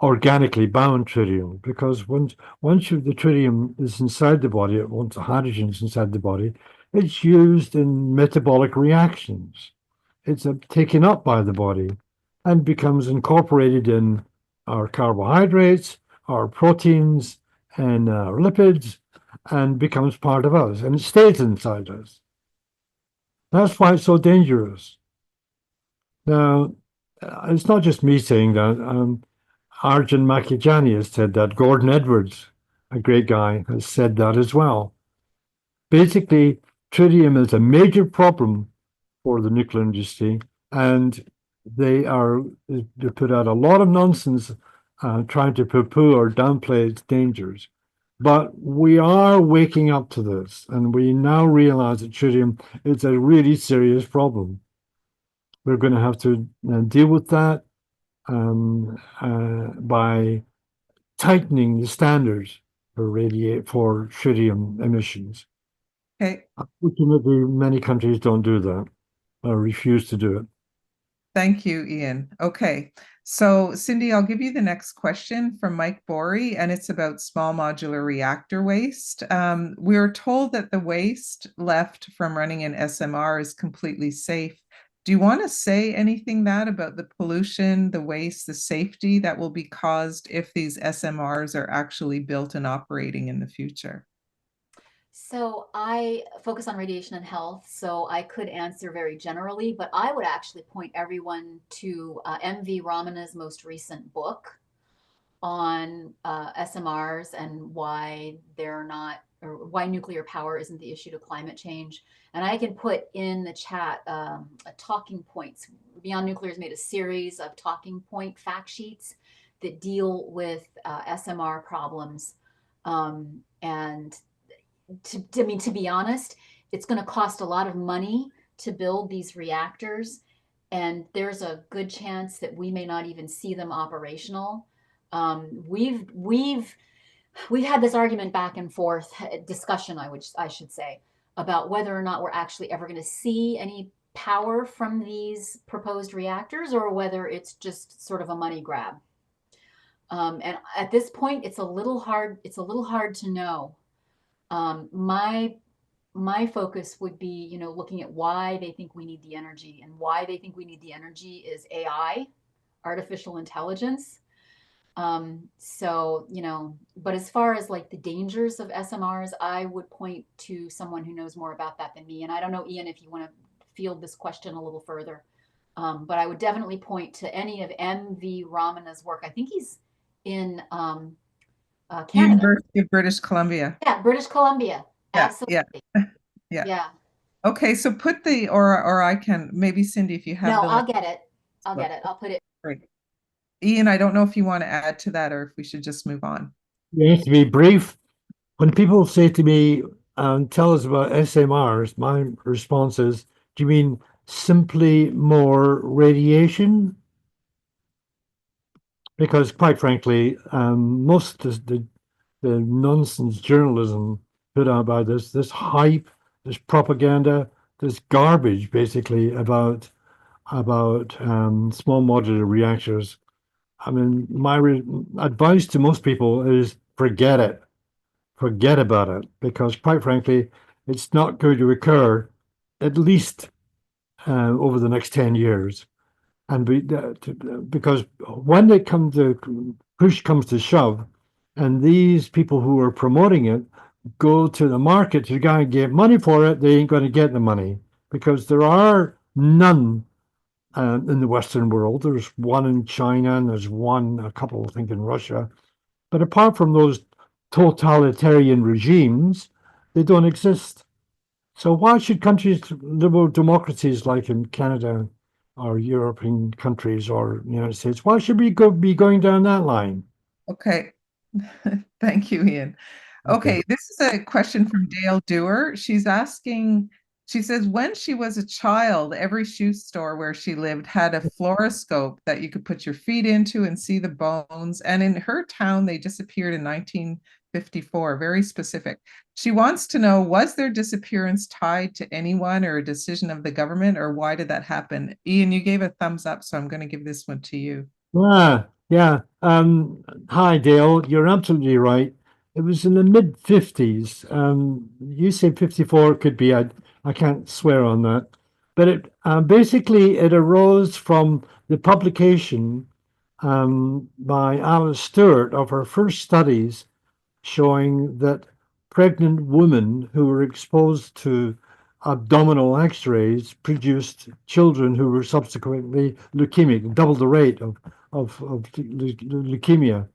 organically bound tritium, because once the tritium is inside the body, once the hydrogen is inside the body, it's used in metabolic reactions. It's taken up by the body and becomes incorporated in our carbohydrates, our proteins, and our lipids, and becomes part of us, and it stays inside us. That's why it's so dangerous. Now, it's not just me saying that. Arjun Makhijani has said that. Gordon Edwards, a great guy, has said that as well. Basically, tritium is a major problem for the nuclear industry, and they put out a lot of nonsense trying to poo-poo or downplay its dangers. But we are waking up to this, and we now realize that tritium is a really serious problem. We're going to have to deal with that by tightening the standards for tritium emissions. Okay. Unfortunately, many countries don't do that or refuse to do it. Thank you, Ian. Okay, so Cindy, I'll give you the next question from Mike Borey, and it's about small modular reactor waste. We're told that the waste left from running an SMR is completely safe. Do you want to say anything about the pollution, the waste, the safety that will be caused if these SMRs are actually built and operating in the future? So I focus on radiation and health, so I could answer very generally, but I would actually point everyone to M.V. Ramana's most recent book on SMRs and why they're not, or why nuclear power isn't the issue to climate change. And I can put in the chat talking points. Beyond Nuclear has made a series of talking point fact sheets that deal with SMR problems. And to be honest, it's going to cost a lot of money to build these reactors, and there's a good chance that we may not even see them operational. We've had this argument back and forth, discussion, I should say, about whether or not we're actually ever going to see any power from these proposed reactors, or whether it's just sort of a money grab. And at this point, it's a little hard. It's a little hard to know. My focus would be, looking at why they think we need the energy, and why they think we need the energy is AI, artificial intelligence. So, but as far as like the dangers of SMRs, I would point to someone who knows more about that than me. And I don't know, Ian, if you want to field this question a little further. But I would definitely point to any of M.V. Ramana's work. I think he's in Canada. University of British Columbia. Yeah, British Columbia. Yeah, Absolutely. Yeah. Yeah. Okay, so put the, or I can, maybe Cindy, if you have No, the. I'll get it. I'll get it. I'll put it. Great. Ian, I don't know if you want to add to that, or if we should just move on. You have to be brief. When people say to me, tell us about SMRs, my response is, do you mean simply more radiation? Because quite frankly, most of the nonsense journalism put out by this hype, this propaganda, this garbage basically about small modular reactors. I mean, my advice to most people is forget it. Forget about it, because quite frankly, it's not going to occur at least over the next 10 years. And because when it comes to push comes to shove, and these people who are promoting it go to the market to go and get money for it, they ain't going to get the money, because there are none in the Western world. There's one in China, and there's a couple, I think, in Russia. But apart from those totalitarian regimes, they don't exist. So why should countries, liberal democracies like in Canada or European countries or United States, why should we be going down that line? Okay. Thank you, Ian. Okay, this is a question from Dale Dewar. She's asking, she says, when she was a child, every shoe store where she lived had a fluoroscope that you could put your feet into and see the bones. And in her town, they disappeared in 1954, very specific. She wants to know, was their disappearance tied to anyone or a decision of the government, or why did that happen? Ian, you gave a thumbs up, so I'm going to give this one to you. Yeah. Hi, Dale. You're absolutely right. It was in the mid-50s. You say 54, could be. I can't swear on that. But it basically it arose from the publication by Alice Stewart of her first studies showing that pregnant women who were exposed to abdominal X-rays produced children who were subsequently leukemic, double the rate of leukemia.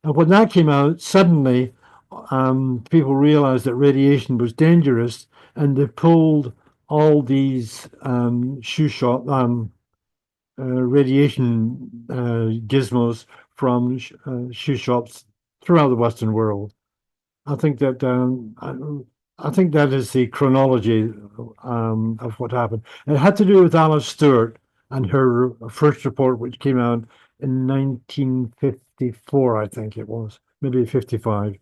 And when that came out, suddenly people realized that radiation was dangerous, and they pulled all these radiation gizmos from shoe shops throughout the Western world. I think that is the chronology of what happened. It had to do with Alice Stewart and her first report, which came out in 1954, I think it was, maybe 55.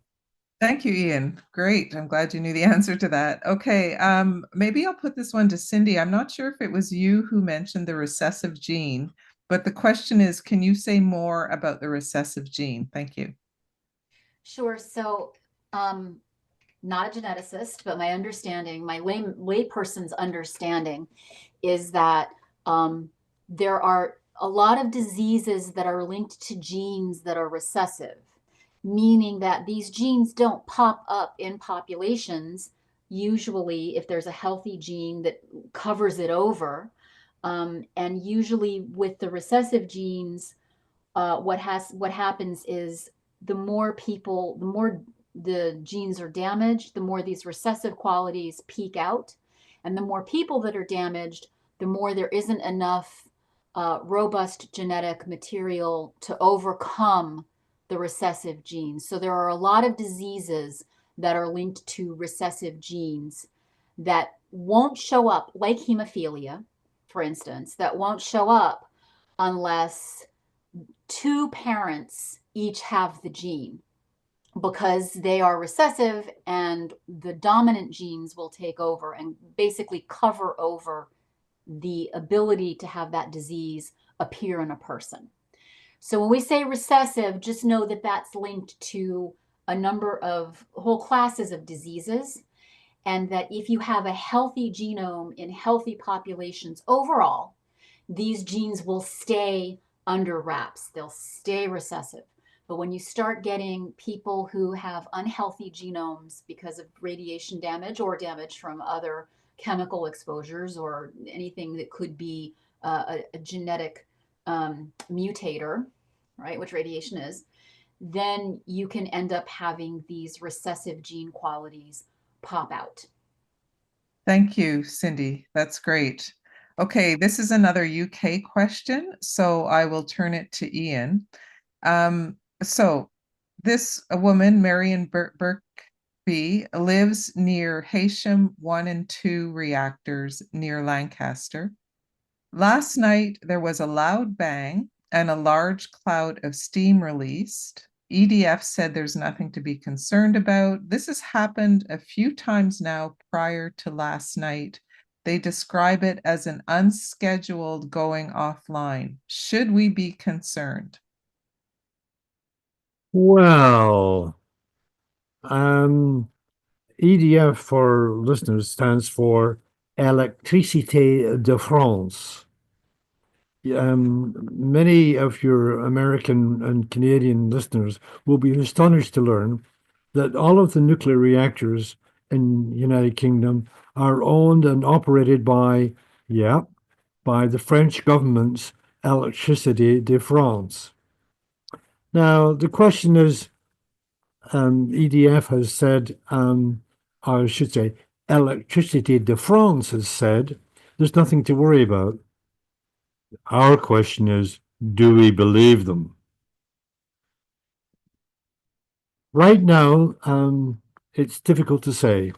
Thank you, Ian. Great. I'm glad you knew the answer to that. Okay, maybe I'll put this one to Cindy. I'm not sure if it was you who mentioned the recessive gene, but the question is, can you say more about the recessive gene? Thank you. Sure. So, not a geneticist, but my understanding, my layperson's understanding is that there are a lot of diseases that are linked to genes that are recessive, meaning that these genes don't pop up in populations. Usually, if there's a healthy gene that covers it over, and usually with the recessive genes, what happens is the more the genes are damaged, the more these recessive qualities peak out, and the more people that are damaged, the more there isn't enough robust genetic material to overcome the recessive genes. So there are a lot of diseases that are linked to recessive genes that won't show up, like hemophilia, for instance, that won't show up unless two parents each have the gene, because they are recessive and the dominant genes will take over and basically cover over the ability to have that disease appear in a person. So when we say recessive, just know that that's linked to a number of whole classes of diseases, and that if you have a healthy genome in healthy populations overall, these genes will stay under wraps. They'll stay recessive. But when you start getting people who have unhealthy genomes because of radiation damage or damage from other chemical exposures or anything that could be a genetic mutator, right, which radiation is, then you can end up having these recessive gene qualities pop out. Thank you, Cindy. That's great. Okay, this is another UK question, so I will turn it to Ian. So this woman, Marion Birkby, lives near Heysham 1 and 2 reactors near Lancaster. Last night, there was a loud bang and a large cloud of steam released. EDF said there's nothing to be concerned about. This has happened a few times now prior to last night. They describe it as an unscheduled going offline. Should we be concerned? Well, EDF for listeners stands for Électricité de France. Many of your American and Canadian listeners will be astonished to learn that all of the nuclear reactors in the United Kingdom are owned and operated by the French government's Électricité de France. Now, the question is, EDF has said, or I should say, Électricité de France has said, there's nothing to worry about. Our question is, do we believe them? Right now, it's difficult to say.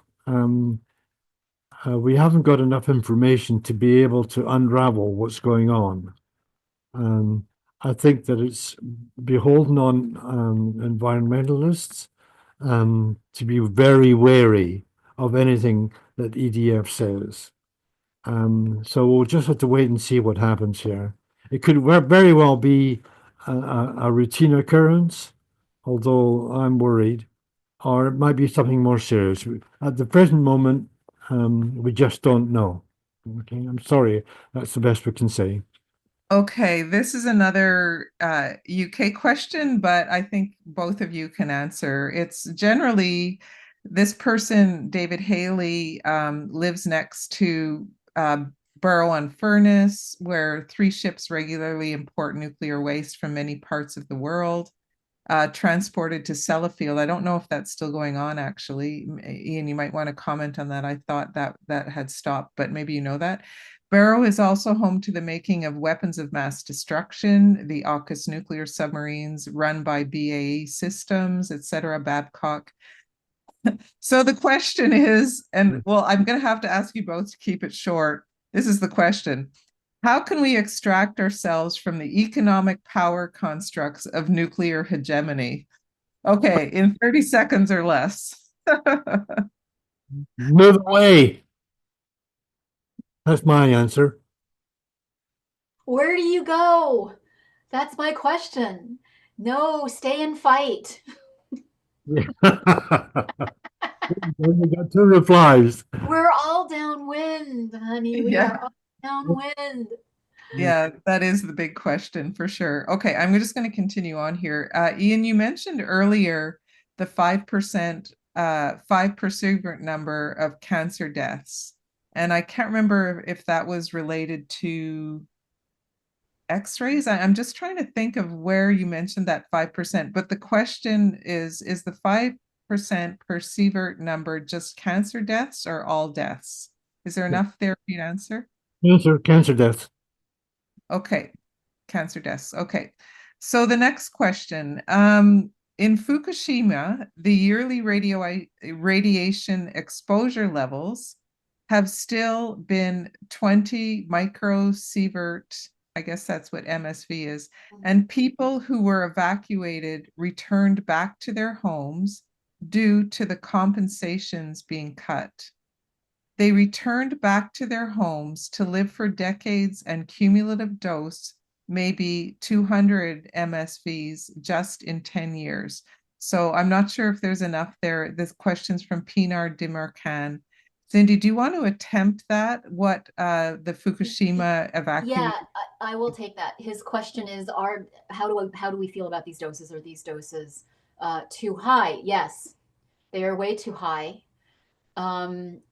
We haven't got enough information to be able to unravel what's going on. I think that it's beholden on environmentalists to be very wary of anything that EDF says. So we'll just have to wait and see what happens here. It could very well be a routine occurrence, although I'm worried, or it might be something more serious. At the present moment, we just don't know. Okay, I'm sorry, that's the best we can say. Okay, this is another UK question, but I think both of you can answer. It's generally this person, David Haley, lives next to Barrow-on-Furness, where 3 ships regularly import nuclear waste from many parts of the world, transported to Sellafield. I don't know if that's still going on, actually. Ian, you might want to comment on that. I thought that had stopped, but maybe you know that. Barrow is also home to the making of weapons of mass destruction, the AUKUS nuclear submarines run by BAE Systems, etc., Babcock. So the question is, and well, I'm going to have to ask you both to keep it short. This is the question. How can we extract ourselves from the economic power constructs of nuclear hegemony? Okay, in 30 seconds or less. Move away. That's my answer. Where do you go? That's my question. No, stay and fight. We got 2 replies. We're all downwind, honey. We Yeah. are all downwind. Yeah, that is the big question for sure. Okay, I'm just going to continue on here. Ian, you mentioned earlier the 5% 5% number of cancer deaths. And I can't remember if that was related to X-rays. I'm just trying to think of where you mentioned that 5%. But the question is the 5% per sievert number just cancer deaths or all deaths? Is there enough there for you to answer? Cancer deaths. Okay, cancer deaths. Okay. So the next question, in Fukushima, the yearly radiation exposure levels have still been 20 microsievert, I guess that's what MSV is, and people who were evacuated returned back to their homes due to the compensations being cut. They returned back to their homes to live for decades, and cumulative dose maybe 200 MSVs just in 10 years. So I'm not sure if there's enough there. There's questions from Pinar Dimarcan. Cindy, do you want to attempt that? What the Fukushima evacuation? Yeah, I will take that. His question is, how do we feel about these doses? Are these doses too high? Yes, they are way too high. And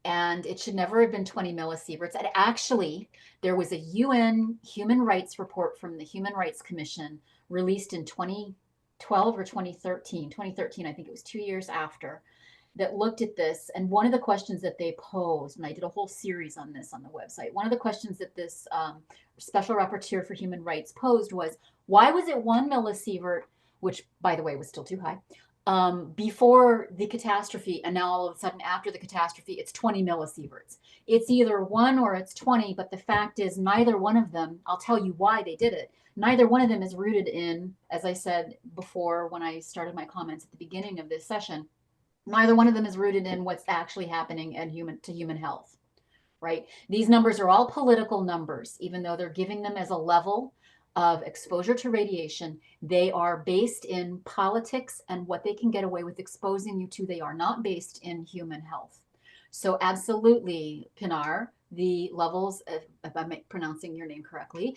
it should never have been 20 millisieverts. And actually, there was a UN human rights report from the Human Rights Commission released in 2012 or 2013. 2013, I think it was 2 years after, that looked at this. And one of the questions that they posed, and I did a whole series on this on the website, one of the questions that this special rapporteur for human rights posed was, why was it 1 millisievert, which by the way was still too high, before the catastrophe, and now all of a sudden after the catastrophe it's 20 millisieverts? It's either 1 or it's 20, but the fact is neither one of them, I'll tell you why they did it, neither one of them is rooted in, as I said before when I started my comments at the beginning of this session, neither one of them is rooted in what's actually happening at human health, right? These numbers are all political numbers, even though they're giving them as a level of exposure to radiation. They are based in politics and what they can get away with exposing you to. They are not based in human health. So absolutely, Pinar, the levels, if I'm pronouncing your name correctly,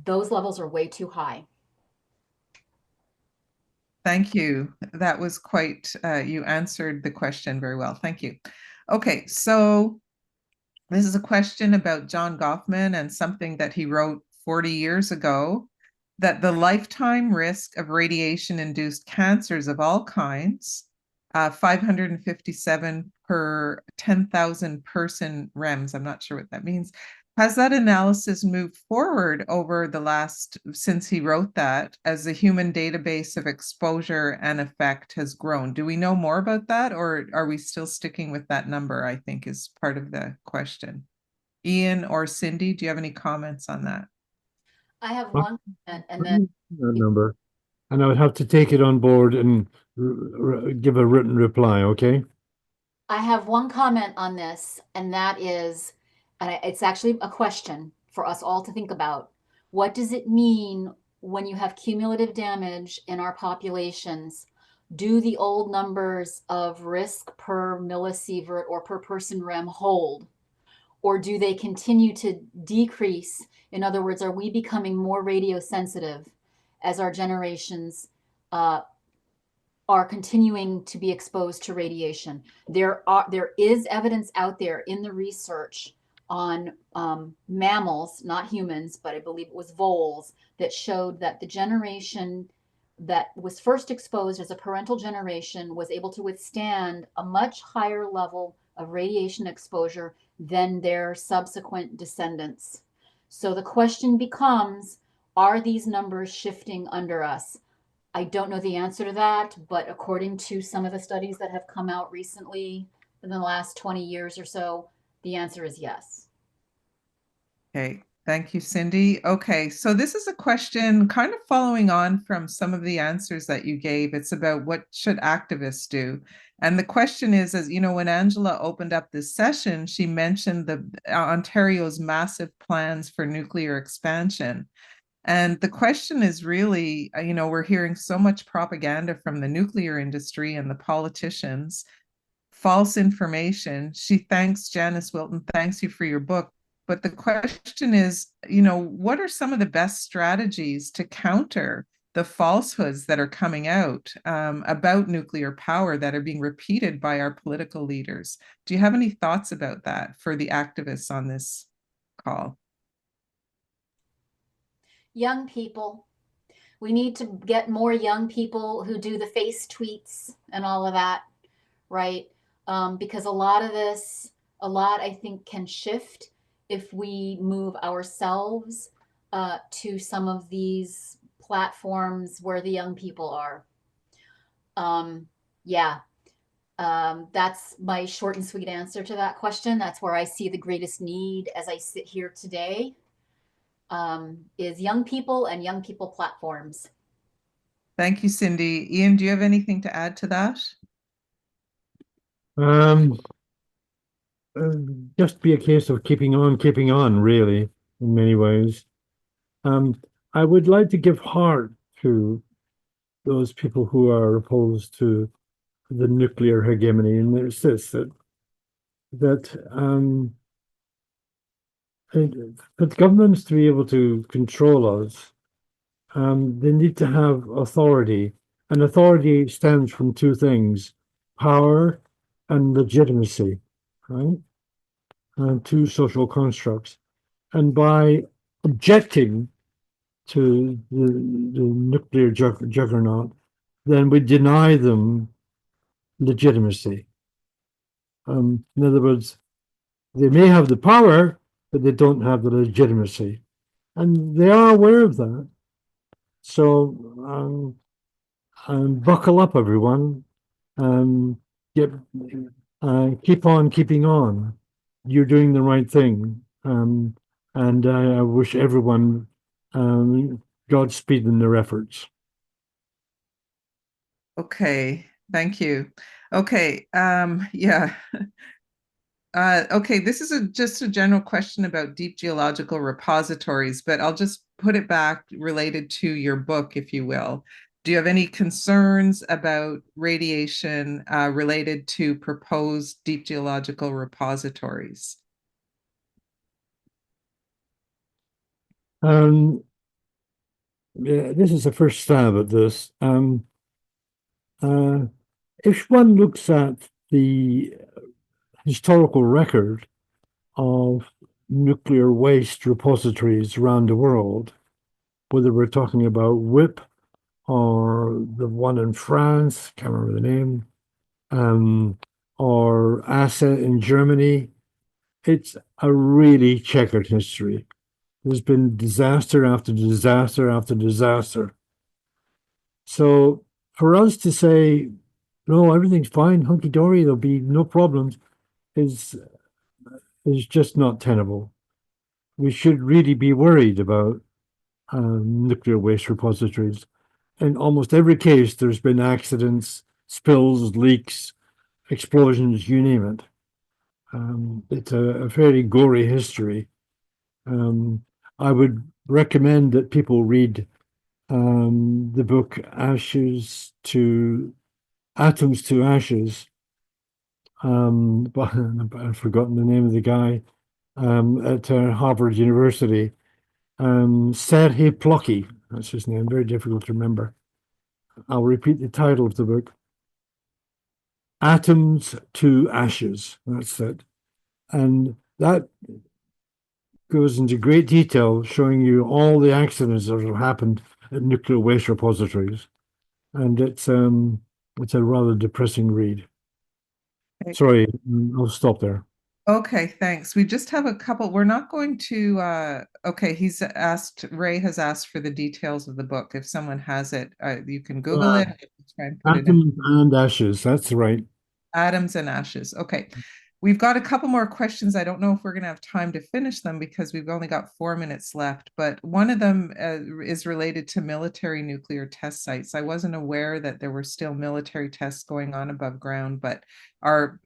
those levels are way too high. Thank you. That was quite, you answered the question very well. Thank you. Okay, so this is a question about John Goffman and something that he wrote 40 years ago, that the lifetime risk of radiation-induced cancers of all kinds, 557 per 10,000 person REMS, I'm not sure what that means. Has that analysis moved forward over the last, since he wrote that, as the human database of exposure and effect has grown? Do we know more about that, or are we still sticking with that number, I think is part of the question. Ian or Cindy, do you have any comments on that? I have one comment, and then That number, and I would have to take it on board and give a written reply, okay? I have one comment on this, and that is, it's actually a question for us all to think about. What does it mean when you have cumulative damage in our populations? Do the old numbers of risk per millisievert or per person REM hold? Or do they continue to decrease? In other words, are we becoming more radiosensitive as our generations are continuing to be exposed to radiation? There is evidence out there in the research on mammals, not humans, but I believe it was voles, that showed that the generation that was first exposed as a parental generation was able to withstand a much higher level of radiation exposure than their subsequent descendants. So the question becomes, are these numbers shifting under us? I don't know the answer to that, but according to some of the studies that have come out recently in the last 20 years or so, the answer is yes. Okay, thank you, Cindy. Okay, so this is a question kind of following on from some of the answers that you gave. It's about what should activists do? And the question is, as you know, when Angela opened up this session, she mentioned the Ontario's massive plans for nuclear expansion. And the question is really, you know, we're hearing so much propaganda from the nuclear industry and the politicians, false information. She thanks, Janice Wilton, thanks you for your book. But the question is, you know, what are some of the best strategies to counter the falsehoods that are coming out about nuclear power that are being repeated by our political leaders? Do you have any thoughts about that for the activists on this call? Young people. We need to get more young people who do the face tweets and all of that, right? Because a lot of this, I think, can shift if we move ourselves to some of these platforms where the young people are. Yeah, that's my short and sweet answer to that question. That's where I see the greatest need as I sit here today, is young people and young people platforms. Thank you, Cindy. Ian, do you have anything to add to that? Um, uh, just be a case of keeping on, really, in many ways. I would like to give heart to those people who are opposed to the nuclear hegemony, and there's this that for governments to be able to control us, they need to have authority, and authority stems from two things: power and legitimacy, right? And two social constructs. And by objecting to the nuclear juggernaut, then we deny them legitimacy. In other words, they may have the power, but they don't have the legitimacy. And they are aware of that. So buckle up, everyone. Get keep on keeping on. You're doing the right thing. And I wish everyone Godspeed in their efforts. Okay, thank you. Okay, yeah. Okay, this is just a general question about deep geological repositories, but I'll just put it back related to your book, if you will. Do you have any concerns about radiation related to proposed deep geological repositories? Yeah, this is the first stab at this. If one looks at the historical record of nuclear waste repositories around the world, whether we're talking about WIP or the one in France, can't remember the name, or ASSA in Germany, it's a really checkered history. There's been disaster after disaster after disaster. So for us to say, no, everything's fine, hunky dory, there'll be no problems, is just not tenable. We should really be worried about nuclear waste repositories. In almost every case, there's been accidents, spills, leaks, explosions, you name it. It's a fairly gory history. I would recommend that people read the book Atoms to Ashes. But I've forgotten the name of the guy at Harvard University. Serhii Plokhy, that's his name, very difficult to remember. I'll repeat the title of the book. Atoms to Ashes, that's it. And that goes into great detail, showing you all the accidents that have happened at nuclear waste repositories. And it's a rather depressing read. Sorry, I'll stop there. Okay, thanks. We just have a couple. We're not going to, okay, Ray has asked for the details of the book. If someone has it, you can Google it. Try and put it in. Atoms and Ashes, that's right. Atoms and Ashes. Okay. We've got a couple more questions. I don't know if we're going to have time to finish them because we've only got 4 minutes left, but one of them is related to military nuclear test sites. I wasn't aware that there were still military tests going on above ground, but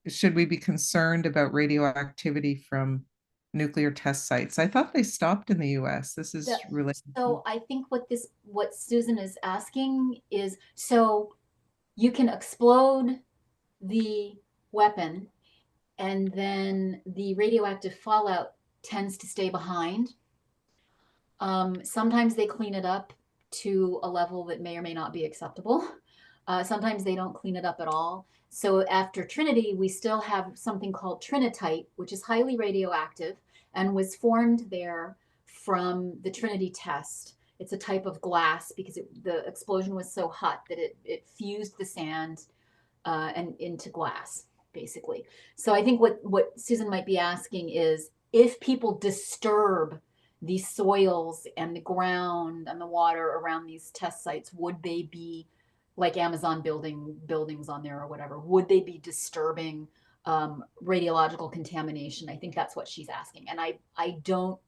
should we be concerned about radioactivity from nuclear test sites? I thought they stopped in the US. This is related. So I think what Susan is asking is, so you can explode the weapon and then the radioactive fallout tends to stay behind. Sometimes they clean it up to a level that may or may not be acceptable. Sometimes they don't clean it up at all. So after Trinity, we still have something called trinitite, which is highly radioactive and was formed there from the Trinity test. It's a type of glass because the explosion was so hot that it fused the sand and into glass, basically. So I think what Susan might be asking is, if people disturb the soils and the ground and the water around these test sites, would they be like Amazon buildings on there or whatever, would they be disturbing radiological contamination? I think that's what she's asking. And I don't,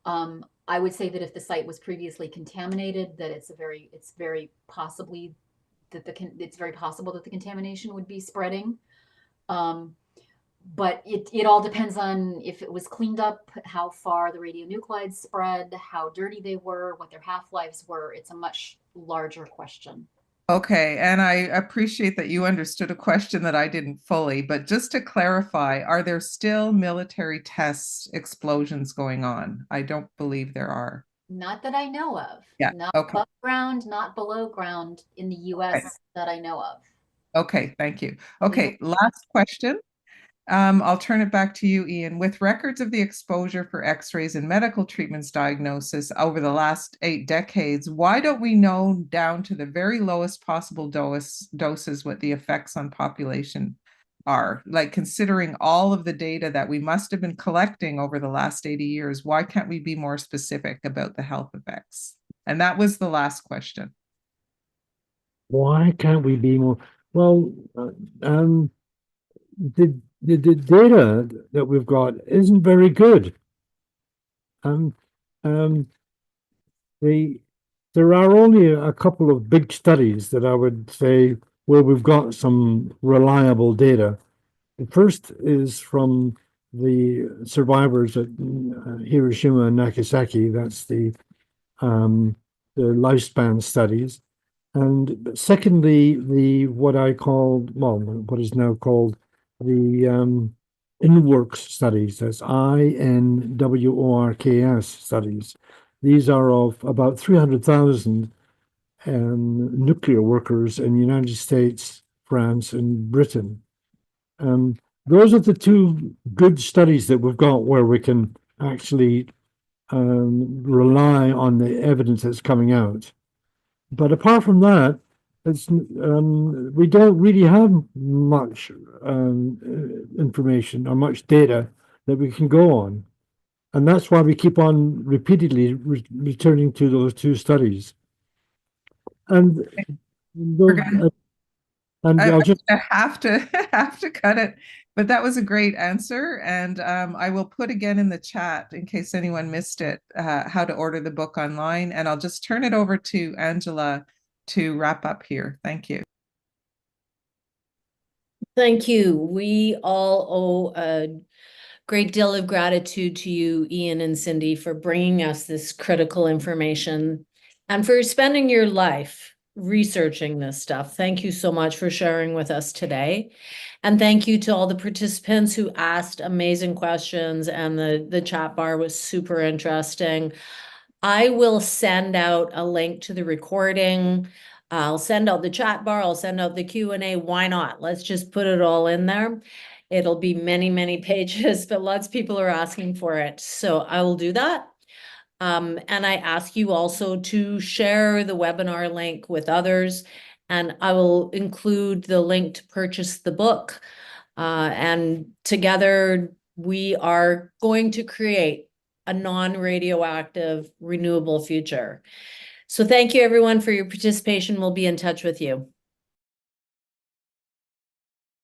I would say that if the site was previously contaminated, that it's very possibly that it's very possible that the contamination would be spreading. But it all depends on if it was cleaned up, how far the radionuclides spread, how dirty they were, what their half-lives were. It's a much larger question. Okay, and I appreciate that you understood a question that I didn't fully, but just to clarify, are there still military test explosions going on? I don't believe there are. Not that I know of. Yeah, Not okay. above ground, not below ground in the US Okay. that I know of. Okay, thank you. Okay, last question. I'll turn it back to you, Ian. With records of the exposure for X-rays and medical treatments diagnosis over the last 8 decades, why don't we know down to the very lowest possible doses what the effects on population are? Like, considering all of the data that we must have been collecting over the last 80 years, why can't we be more specific about the health effects? And that was the last question. Why can't we be more? Well, the data that we've got isn't very good. There are only a couple of big studies that I would say where we've got some reliable data. The first is from the survivors at Hiroshima and Nagasaki. That's the lifespan studies. And secondly, what is now called the INWORKS studies. That's INWORKS studies. These are of about 300,000 nuclear workers in the United States, France, and Britain. Those are the two good studies that we've got where we can actually rely on the evidence that's coming out. But apart from that, we don't really have much information or much data that we can go on. And that's why we keep on repeatedly returning to those two studies. And I'll just have to cut it, but that was a great answer. And I will put again in the chat in case anyone missed it, how to order the book online. And I'll just turn it over to Angela to wrap up here. Thank you. Thank you. We all owe a great deal of gratitude to you, Ian and Cindy, for bringing us this critical information and for spending your life researching this stuff. Thank you so much for sharing with us today. And thank you to all the participants who asked amazing questions, and the chat bar was super interesting. I will send out a link to the recording. I'll send out the chat bar. I'll send out the Q&A. Why not? Let's just put it all in there. It'll be many, many pages, but lots of people are asking for it. So I will do that. And I ask you also to share the webinar link with others, and I will include the link to purchase the book. And together we are going to create a non-radioactive renewable future. So thank you everyone for your participation. We'll be in touch with you.